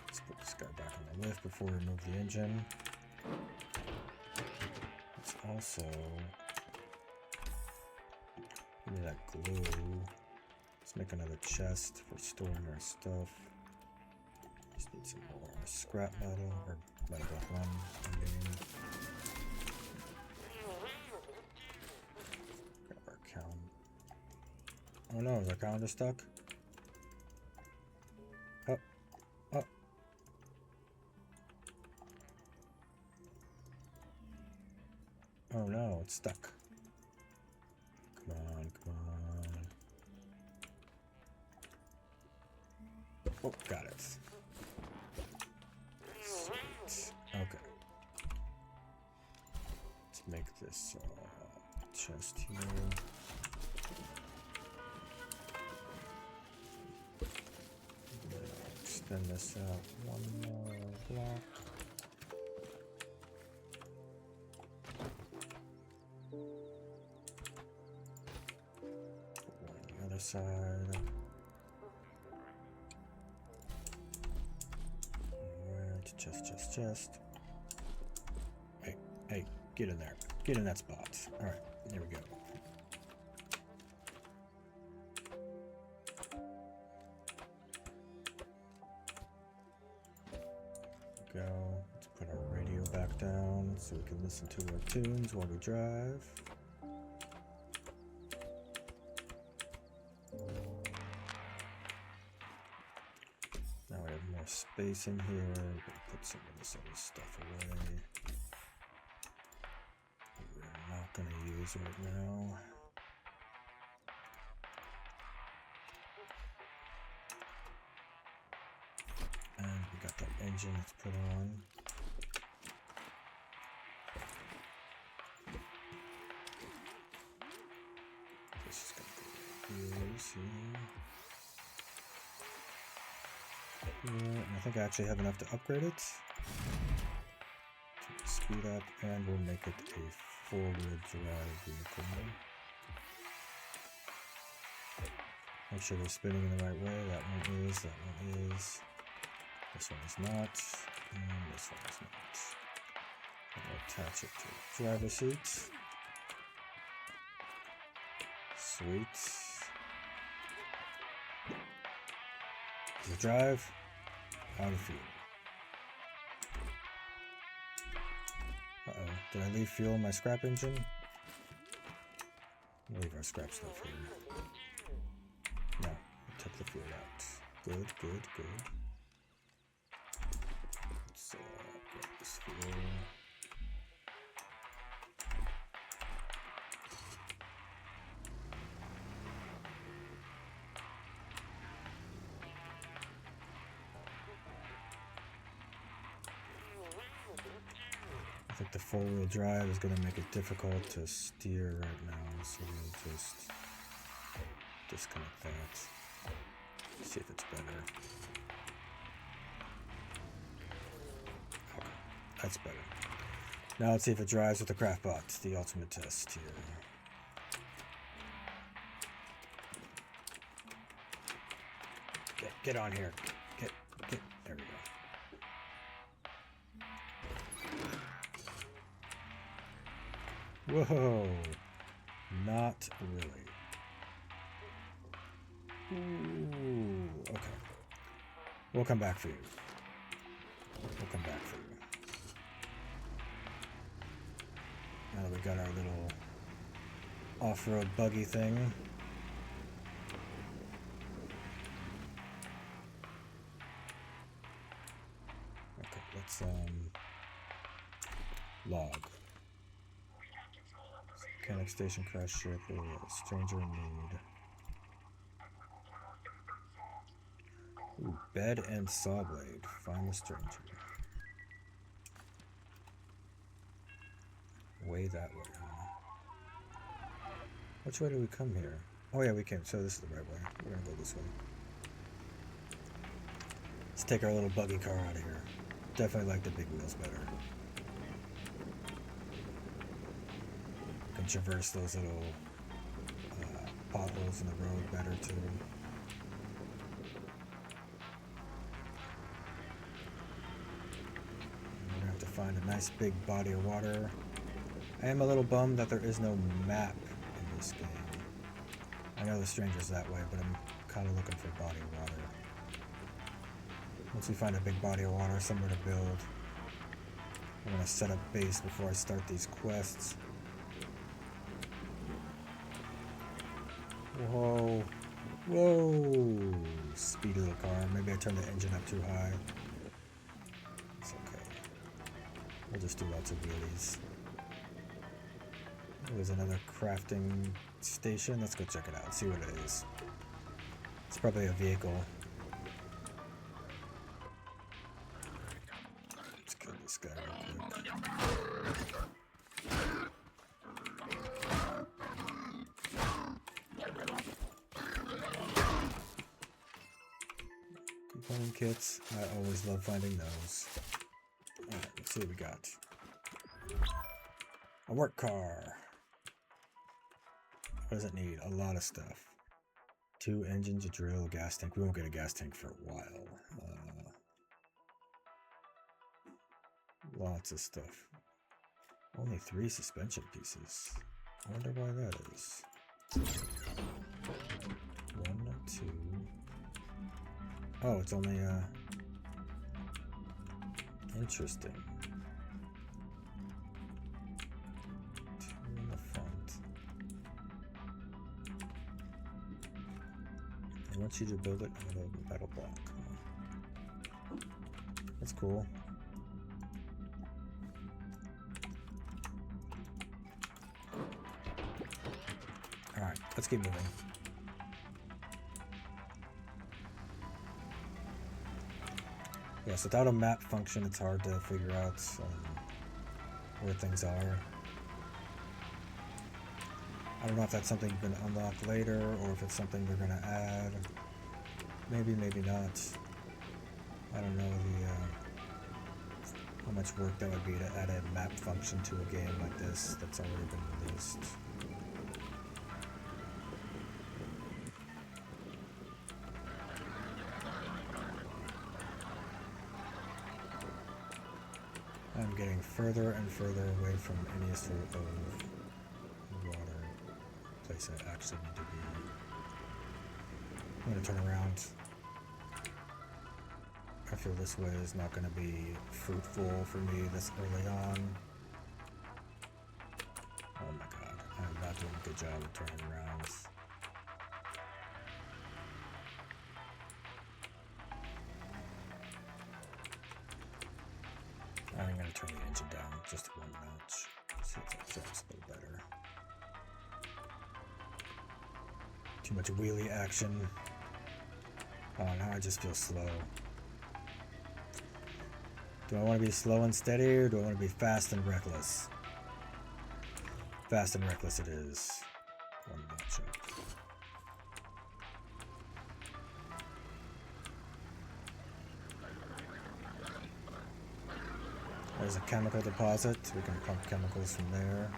Let's put this guy back on the lift before we remove the engine. Let's also give me that glue. Let's make another chest for storing our stuff. Just need some more scrap metal, or metal block 1, I mean. Grab our calendar. Oh no, is our calendar stuck? Oh, oh. Oh no, it's stuck. Come on, come on. Oh, got it. Sweet. Okay. Let's make this chest here. Extend this out one more block. One on the other side. Alright, chest. Hey, get in there. Get in that spot. Alright, there we go. Let's put our radio back down so we can listen to our tunes while we drive. Now we have more space in here. We're gonna put some of this other stuff away. We're not gonna use right now. And we got that engine that's put on. This is gonna go here, see. Yeah, and I think I actually have enough to upgrade it. To speed up, and we'll make it a four-wheel drive vehicle. Make sure we're spinning in the right way. That one is, that one is. This one is not, and this one is not. I'm going to attach it to the driver's seat. Sweet. The drive, out of fuel. Uh-oh, did I leave fuel in my scrap engine? We'll leave our scrap stuff here. No, I took the fuel out. Good. Let's grab this fuel. I think the four-wheel drive is going to make it difficult to steer right now, so we'll just disconnect that. See if it's better. Okay, that's better. Now let's see if it drives with the Craftbot, the ultimate test here. Get on here. Get. There we go. Whoa, not really. Ooh, okay. We'll come back for you. Now that we got our little off-road buggy thing. Okay, let's log. Mechanic station crash ship, stranger in need. Ooh, Bed and saw blade. Find the stranger. Way that way, huh? Which way did we come here? Oh yeah, we came. So this is the right way. We're gonna go this way. Let's take our little buggy car out of here. Definitely like the big wheels better. Can traverse those little potholes in the road better too. We're gonna have to find a nice big body of water. I am a little bummed that there is no map in this game. I know the stranger's that way, but I'm kind of looking for a body of water. Once we find a big body of water, somewhere to build, I'm gonna set up base before I start these quests. Whoa. Whoa. Speedy little car. Maybe I turned the engine up too high. It's okay. We'll just do lots of wheelies. There's another crafting station. Let's go check it out. See what it is. It's probably a vehicle. Let's kill this guy real quick. Component kits. I always love finding those. Alright, let's see what we got. A work car. What does it need? A lot of stuff. 2 engines, a drill, a gas tank. We won't get a gas tank for a while. Lots of stuff. Only 3 suspension pieces. I wonder why that is. 1, 2. Oh, it's only interesting. 2 in the front. I want you to build it out of metal block. That's cool. Alright, let's keep moving. Yes, without a map function, it's hard to figure out where things are. I don't know if that's something you can unlock later, or if it's something they're going to add. Maybe, maybe not. I don't know how much work that would be to add a map function to a game like this that's already been released. I'm getting further and further away from any sort of water place I actually need to be. I'm going to turn around. I feel this way is not going to be fruitful for me this early on. Oh my god, I'm not doing a good job of turning around. I'm going to turn the engine down just 1 notch. See if that drives a little better. Too much wheelie action. Oh, now I just feel slow. Do I want to be slow and steady, or do I want to be fast and reckless? Fast and reckless it is. 1 notch up. There's a chemical deposit. We can pump chemicals from there,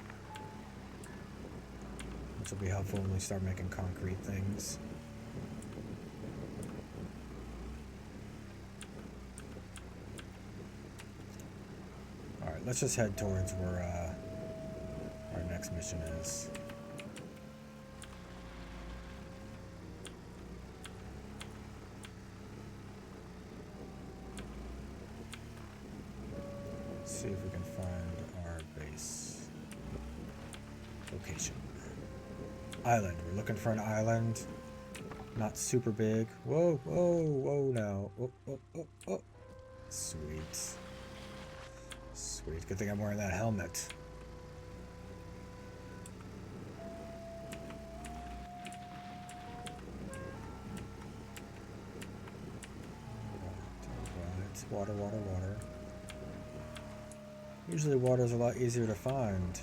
which will be helpful when we start making concrete things. Alright, let's just head towards where our next mission is. See if we can find our base location. Island. We're looking for an island. Not super big. Whoa, whoa, whoa now. Oh, oh, oh, oh. Sweet. Sweet. Good thing I'm wearing that helmet. Water, water, water. Usually water is a lot easier to find.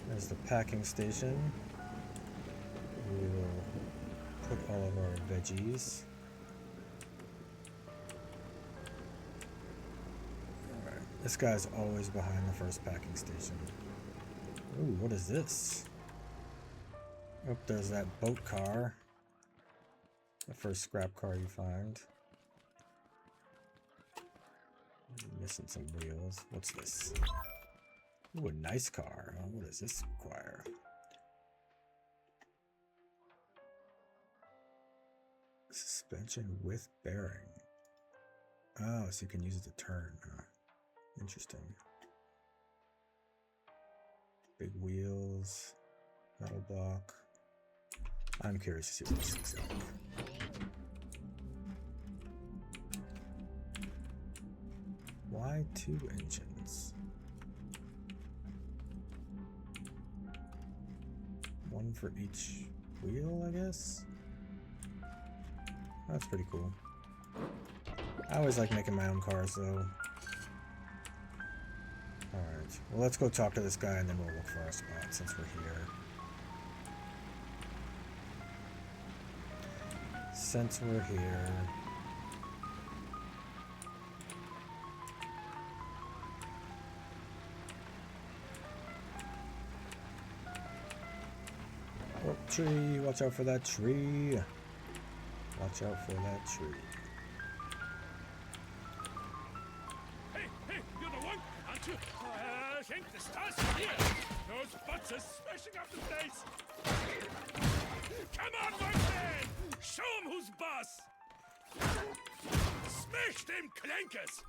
There's the packing station. We will put all of our veggies. Alright, this guy's always behind the first packing station. Ooh, what is this? Oh, there's that boat car. The first scrap car you find. Missing some wheels. What's this? Ooh, a nice car. Oh, what does this require? Suspension with bearing. Oh, so you can use it to turn. Huh. Interesting. Big wheels. Metal block. I'm curious to see what this looks like. Why 2 engines? One for each wheel, I guess? That's pretty cool. I always like making my own cars, though. Alright, well, let's go talk to this guy and then we'll look for our spot since we're here. Since we're here. Oh, tree, watch out for that tree. Watch out for that tree. Hey, you're the one, aren't you? I think the stars are here. Those butts are smashing up the place. Come on, my man! Show 'em who's boss! Smash them clankers!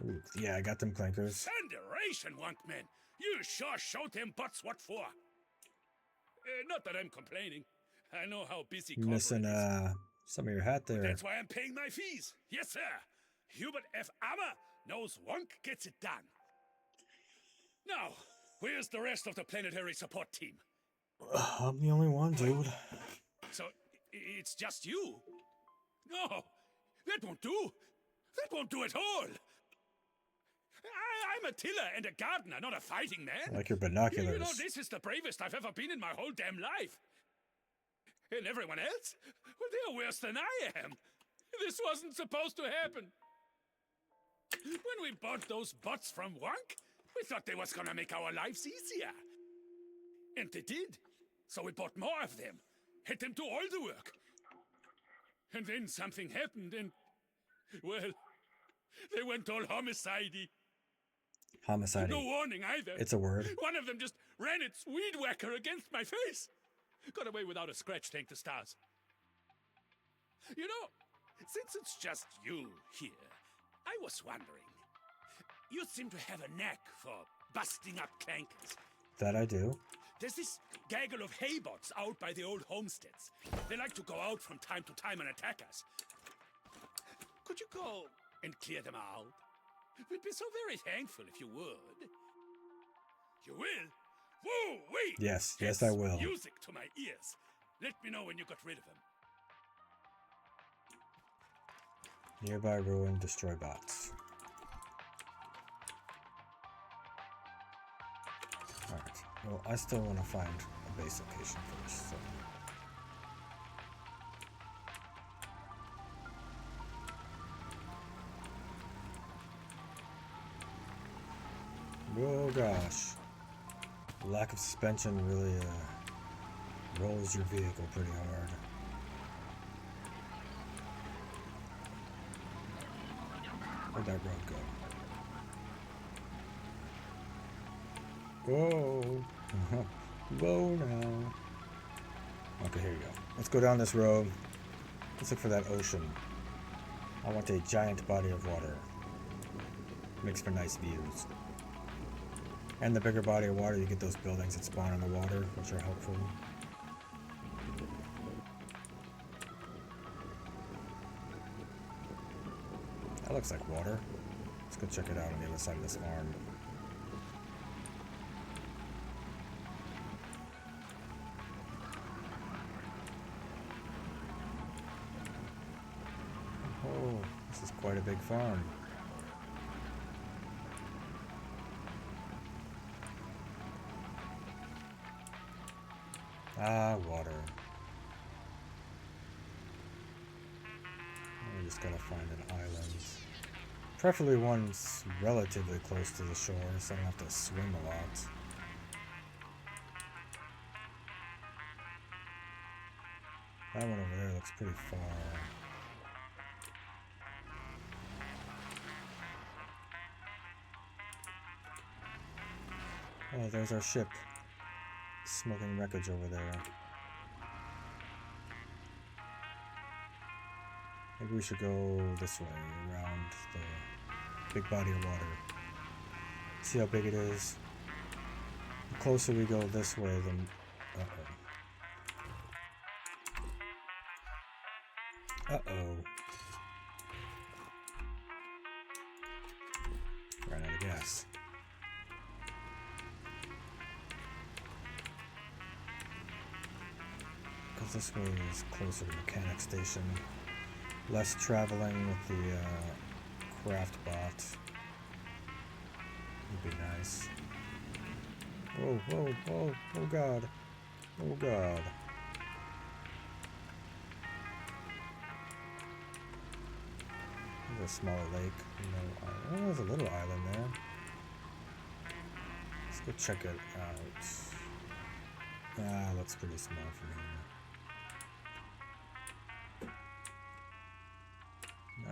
Ooh, yeah, I got them clankers. Thunderation, Wankman! You sure showed them butts what for. Not that I'm complaining. I know how busy You're missing corporate is. some of your hat there. That's why I'm paying my fees. Yes, sir. Hubert F. Ammer knows Wonk gets it done. Now, where's the rest of the planetary support team? I'm the only one, dude. So, it's just you? No, that won't do. That won't do at all. I'm a tiller and a gardener, not a fighting man. Like your binoculars. You know, this is the bravest I've ever been in my whole damn life. And everyone else? Well, they're worse than I am. This wasn't supposed to happen. When we bought those bots from Wonk, we thought they was gonna make our lives easier. And they did. So we bought more of them. Had them do all the work. And then something happened and... well, they went all homicide-y. Homicide. No warning either. It's a word. One of them just ran its weed whacker against my face. Got away without a scratch, thank the stars. You know, since it's just you here, I was wondering. You seem to have a knack for busting up clankers. That I do. There's this gaggle of haybots out by the old homesteads. They like to go out from time to time and attack us. Could you go and clear them out? We'd be so very thankful if you would. You will? Whoa, wait! Yes, I will. Music to my ears. Let me know when you got rid of them. Nearby ruin, destroy bots. Alright. Well, I still want to find a base location first, so... Oh gosh. Lack of suspension really rolls your vehicle pretty hard. Where'd that road go? Whoa. Whoa now. Okay, here you go. Let's go down this road. Let's look for that ocean. I want a giant body of water. Makes for nice views. And the bigger body of water, you get those buildings that spawn in the water, which are helpful. That looks like water. Let's go check it out on the other side of this farm. quite a big farm. Ah, water. We just gotta find an island. Preferably one's relatively close to the shore, so I don't have to swim a lot. That one over there looks pretty far. Oh, there's our ship. Smoking wreckage over there. Maybe we should go this way, around the big body of water. See how big it is? The closer we go this way, then... Uh-oh. Uh-oh. Ran out of gas. Because this way is closer to mechanic station. Less traveling with the craft bot. Would be nice. Whoa, whoa, whoa, oh god. Oh god. There's a smaller lake. No island. Oh, there's a little island there. Let's go check it out. Ah, looks pretty small from here.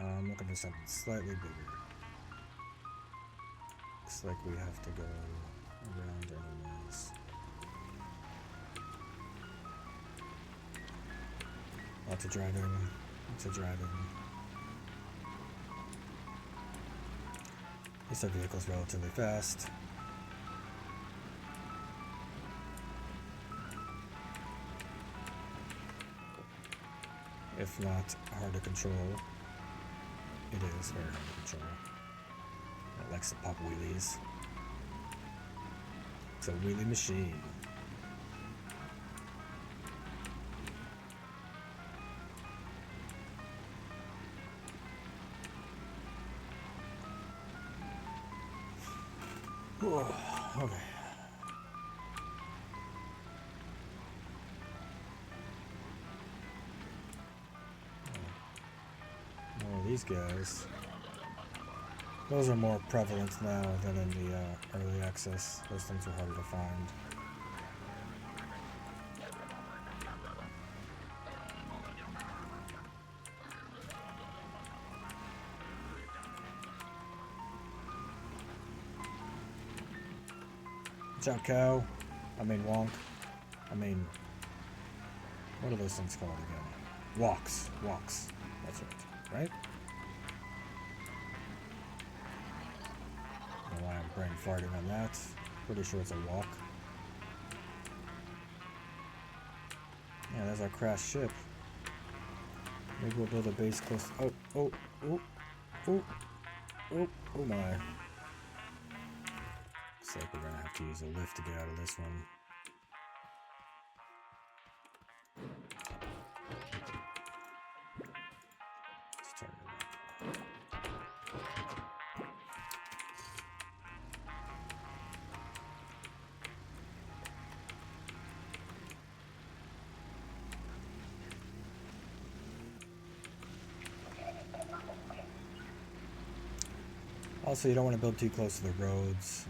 I'm looking for something slightly bigger. Looks like we have to go around anyways. Lots of driving. Lots of driving. At least our vehicle's relatively fast. If not hard to control. It is very hard to control. It likes to pop wheelies. It's a wheelie machine. Whoa, okay. These guys. Those are more prevalent now than in the early access. Those things were harder to find. Watch out, cow. I mean, wonk. I mean, what are those things called again? Walks. Walks. That's right. Right? I don't know why I'm brain farting on that. Pretty sure it's a walk. Yeah, there's our crashed ship. Maybe we'll build a base close. Oh, oh, oh, oh, oh, oh my. Looks like we're gonna have to use a lift to get out of this one. Let's turn it around. Also, you don't want to build too close to the roads.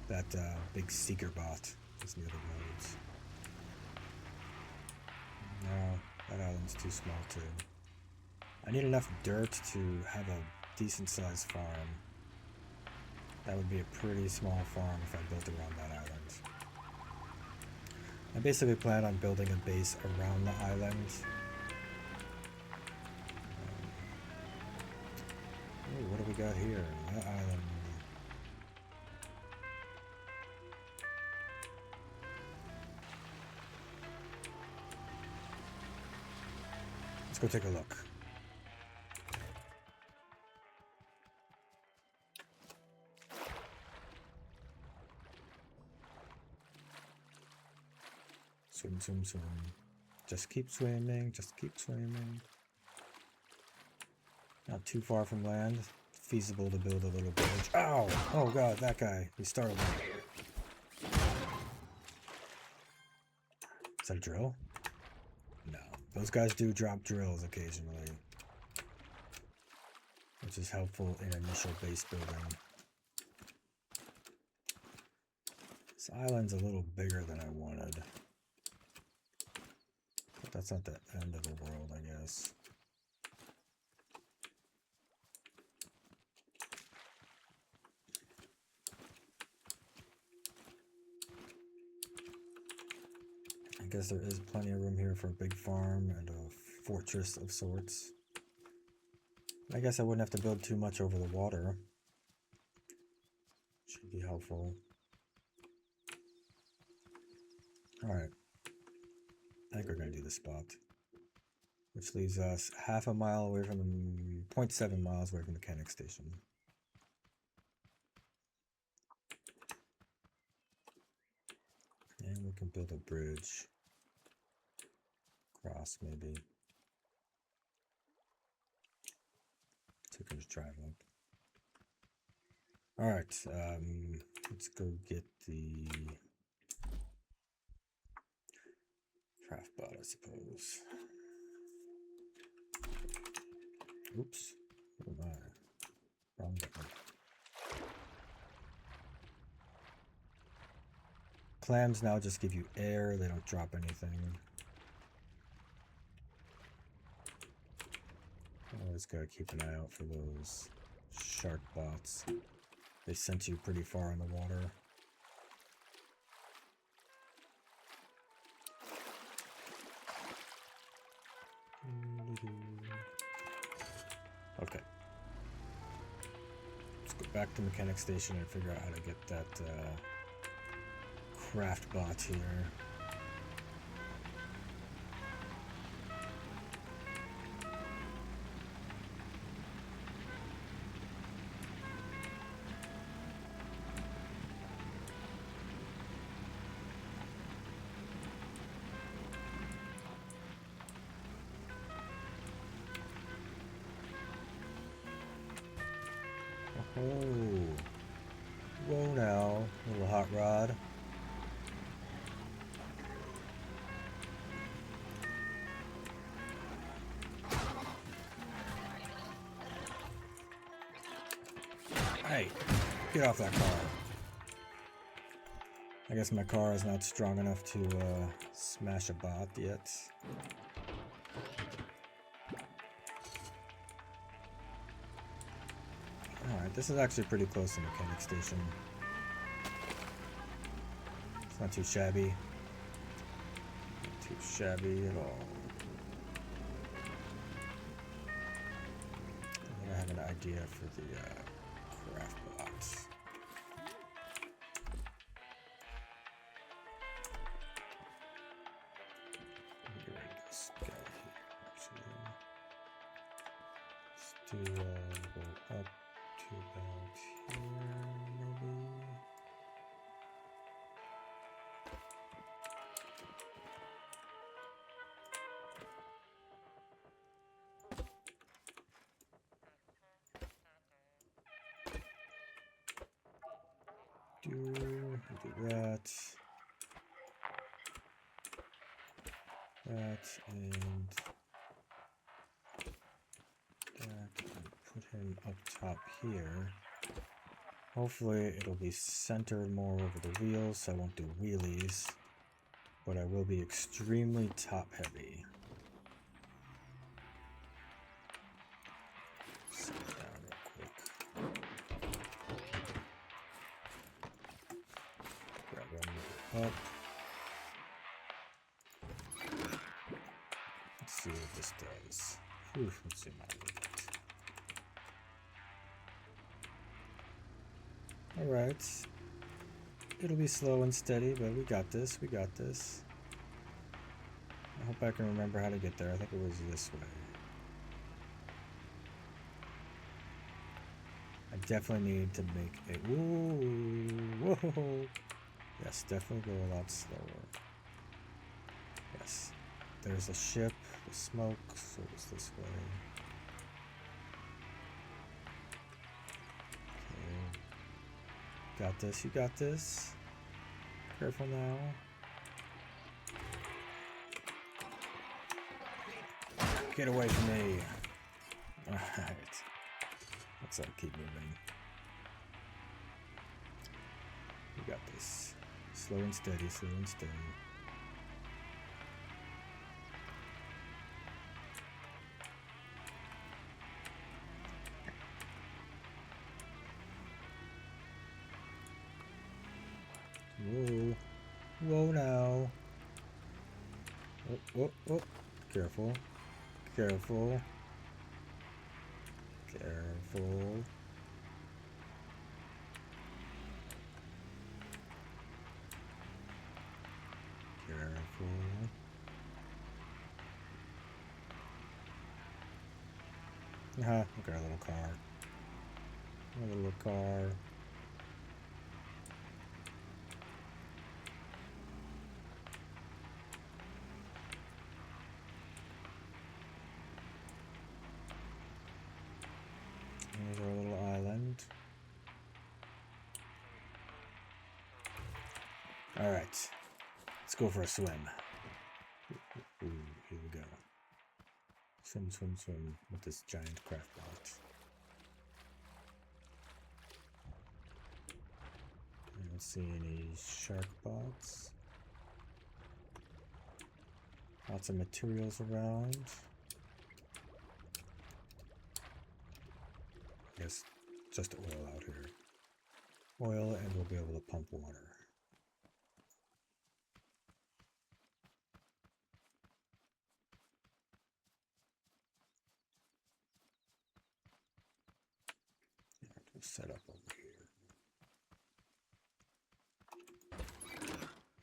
That big seeker bot is near the roads. No, that island's too small too. I need enough dirt to have a decent sized farm. That would be a pretty small farm if I built around that island. I basically plan on building a base around the island. Ooh, what do we got here? That island. Let's go take a look. Swim, swim, swim. Just keep swimming, just keep swimming. Not too far from land. Feasible to build a little bridge. Ow! Oh god, that guy. He startled me. Is that a drill? No. Those guys do drop drills occasionally, which is helpful in initial base building. This island's a little bigger than I wanted. But that's not the end of the world, I guess. I guess there is plenty of room here for a big farm and a fortress of sorts. I guess I wouldn't have to build too much over the water. Should be helpful. Alright. I think we're going to do this spot. Which leaves us half a mile away from the... 0.7 miles away from the mechanic station. And we can build a bridge. Cross, maybe. So we can just drive up. Alright, let's go get the craft bot, I suppose. Oops. What am I? Wrong button. Clams now just give you air, they don't drop anything. Always gotta keep an eye out for those shark bots. They sent you pretty far in the water. Okay. Let's go back to mechanic station and figure out how to get that craft bot here. Oh, whoa now, little hot rod. Hey, get off that car. I guess my car is not strong enough to smash a bot yet. Alright, this is actually pretty close to the mechanic station. It's not too shabby. Not too shabby at all. I think I have an idea for the craft box. Let's go here, actually. Let's do go up to about here, maybe. Do that. That and that, and put him up top here. Hopefully it'll be centered more over the wheels, so I won't do wheelies, but I will be extremely top heavy. Sit down real quick. Grab him up. Let's see what this does. Whew, let's zoom out a little bit. Alright. It'll be slow and steady, but we got this. We got this. I hope I can remember how to get there. I think it was this way. I definitely need to make a... Ooh, whoa! Yes, definitely go a lot slower. Yes. There's a ship, the smoke, so it's this way. got this. You got this. Careful now. Get away from me. Alright. Let's keep moving. You got this. Slow and steady, slow and steady. Whoa. Whoa now. Oh, oh, oh. Careful. Careful. Careful. Careful. Look at our little car. Our little car. Here's our little island. Alright. Let's go for a swim. Ooh, here we go. Swim, swim, swim with this giant craft bot. I don't see any shark bots. Lots of materials around. I guess just oil out here. Oil, and we'll be able to pump water. We'll set up over here.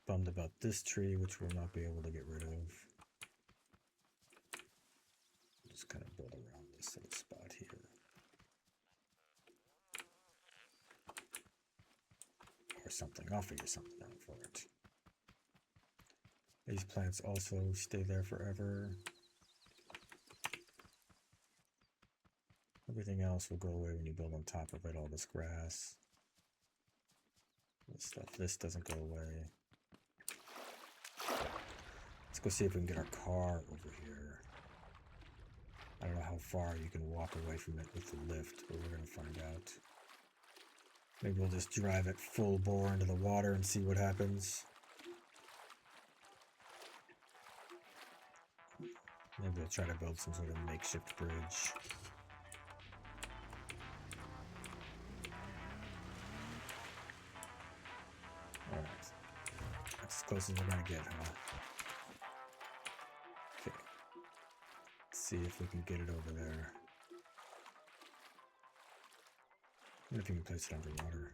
Bummed about this tree, which we'll not be able to get rid of. Just kind of build around this little spot here. Or something. I'll figure something out for it. These plants also stay there forever. Everything else will go away when you build on top of it, all this grass. This stuff, this doesn't go away. Let's go see if we can get our car over here. I don't know how far you can walk away from it with the lift, but we're going to find out. Maybe we'll just drive it full bore into the water and see what happens. Maybe we'll try to build some sort of makeshift bridge. Alright. That's as close as we're going to get, huh? Okay. Let's see if we can get it over there. I wonder if you can place it underwater.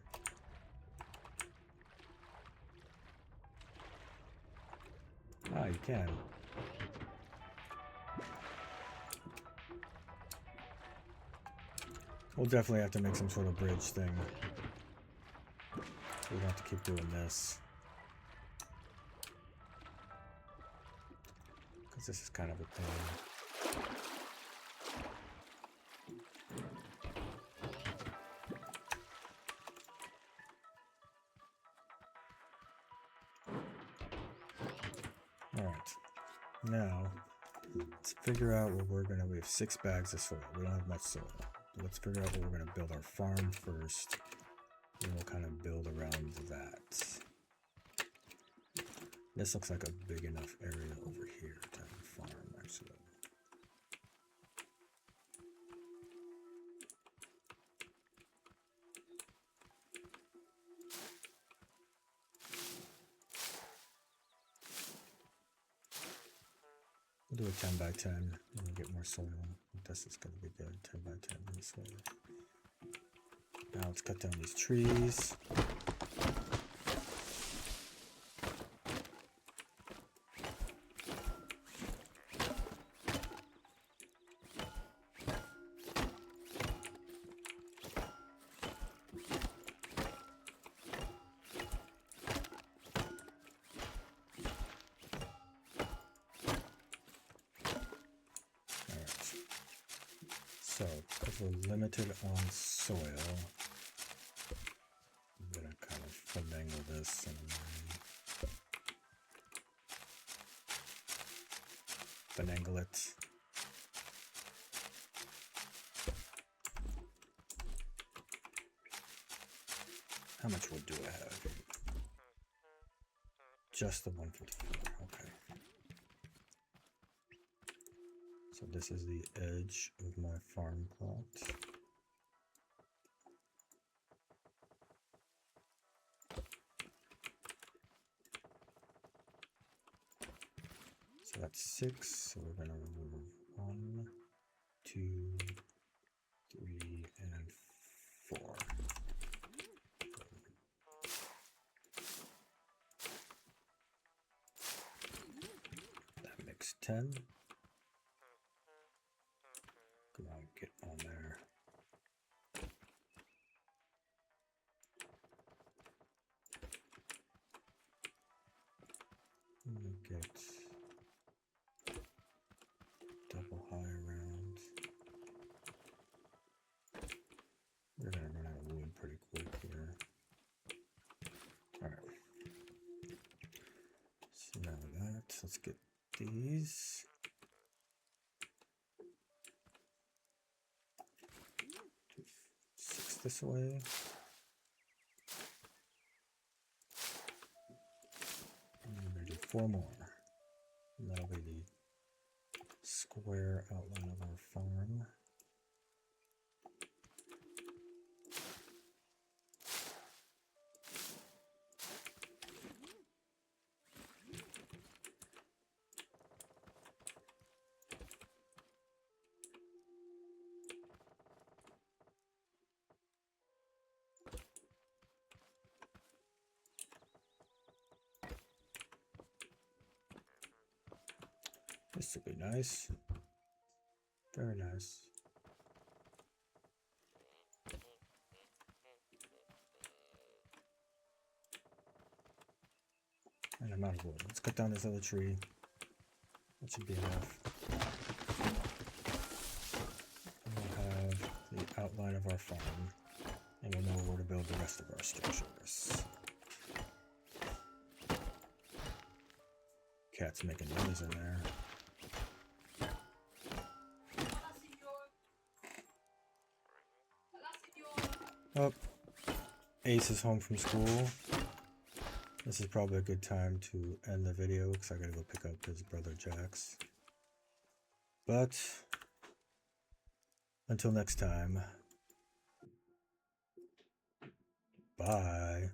Ah, you can. We'll definitely have to make some sort of bridge thing. We don't have to keep doing this. Because this is kind of a pain. Alright. Now, let's figure out what we're gonna. We have 6 bags of soil. We don't have much soil. Let's figure out what we're going to build our farm first, and we'll kind of build around that. This looks like a big enough area over here to have a farm, actually. We'll do a 10 by 10 and we'll get more soil. This is going to be good. 10 by 10 this way. Now let's cut down these trees. So, because we're limited on soil, I'm going to this. And finagle it. How much wood do I have? Just the 154. Okay. So this is the edge of my farm plot. So that's 6. So we're going to remove 1, 2, 3, and 4. That makes 10. Come on, get on there. Get double high around. We're gonna run out of wood pretty quick here. Alright. So now that, let's get these. Do 6 this way. And we're gonna do 4 more. And that'll be the square outline of our farm. This will be nice. Very nice. And I'm out of wood. Let's cut down this other tree. That should be enough. And we'll have the outline of our farm. And we'll know where to build the rest of our structures. Cat's making noise in there. Oh, Ace is home from school. This is probably a good time to end the video because I gotta go pick up his brother Jax. But until next time, bye.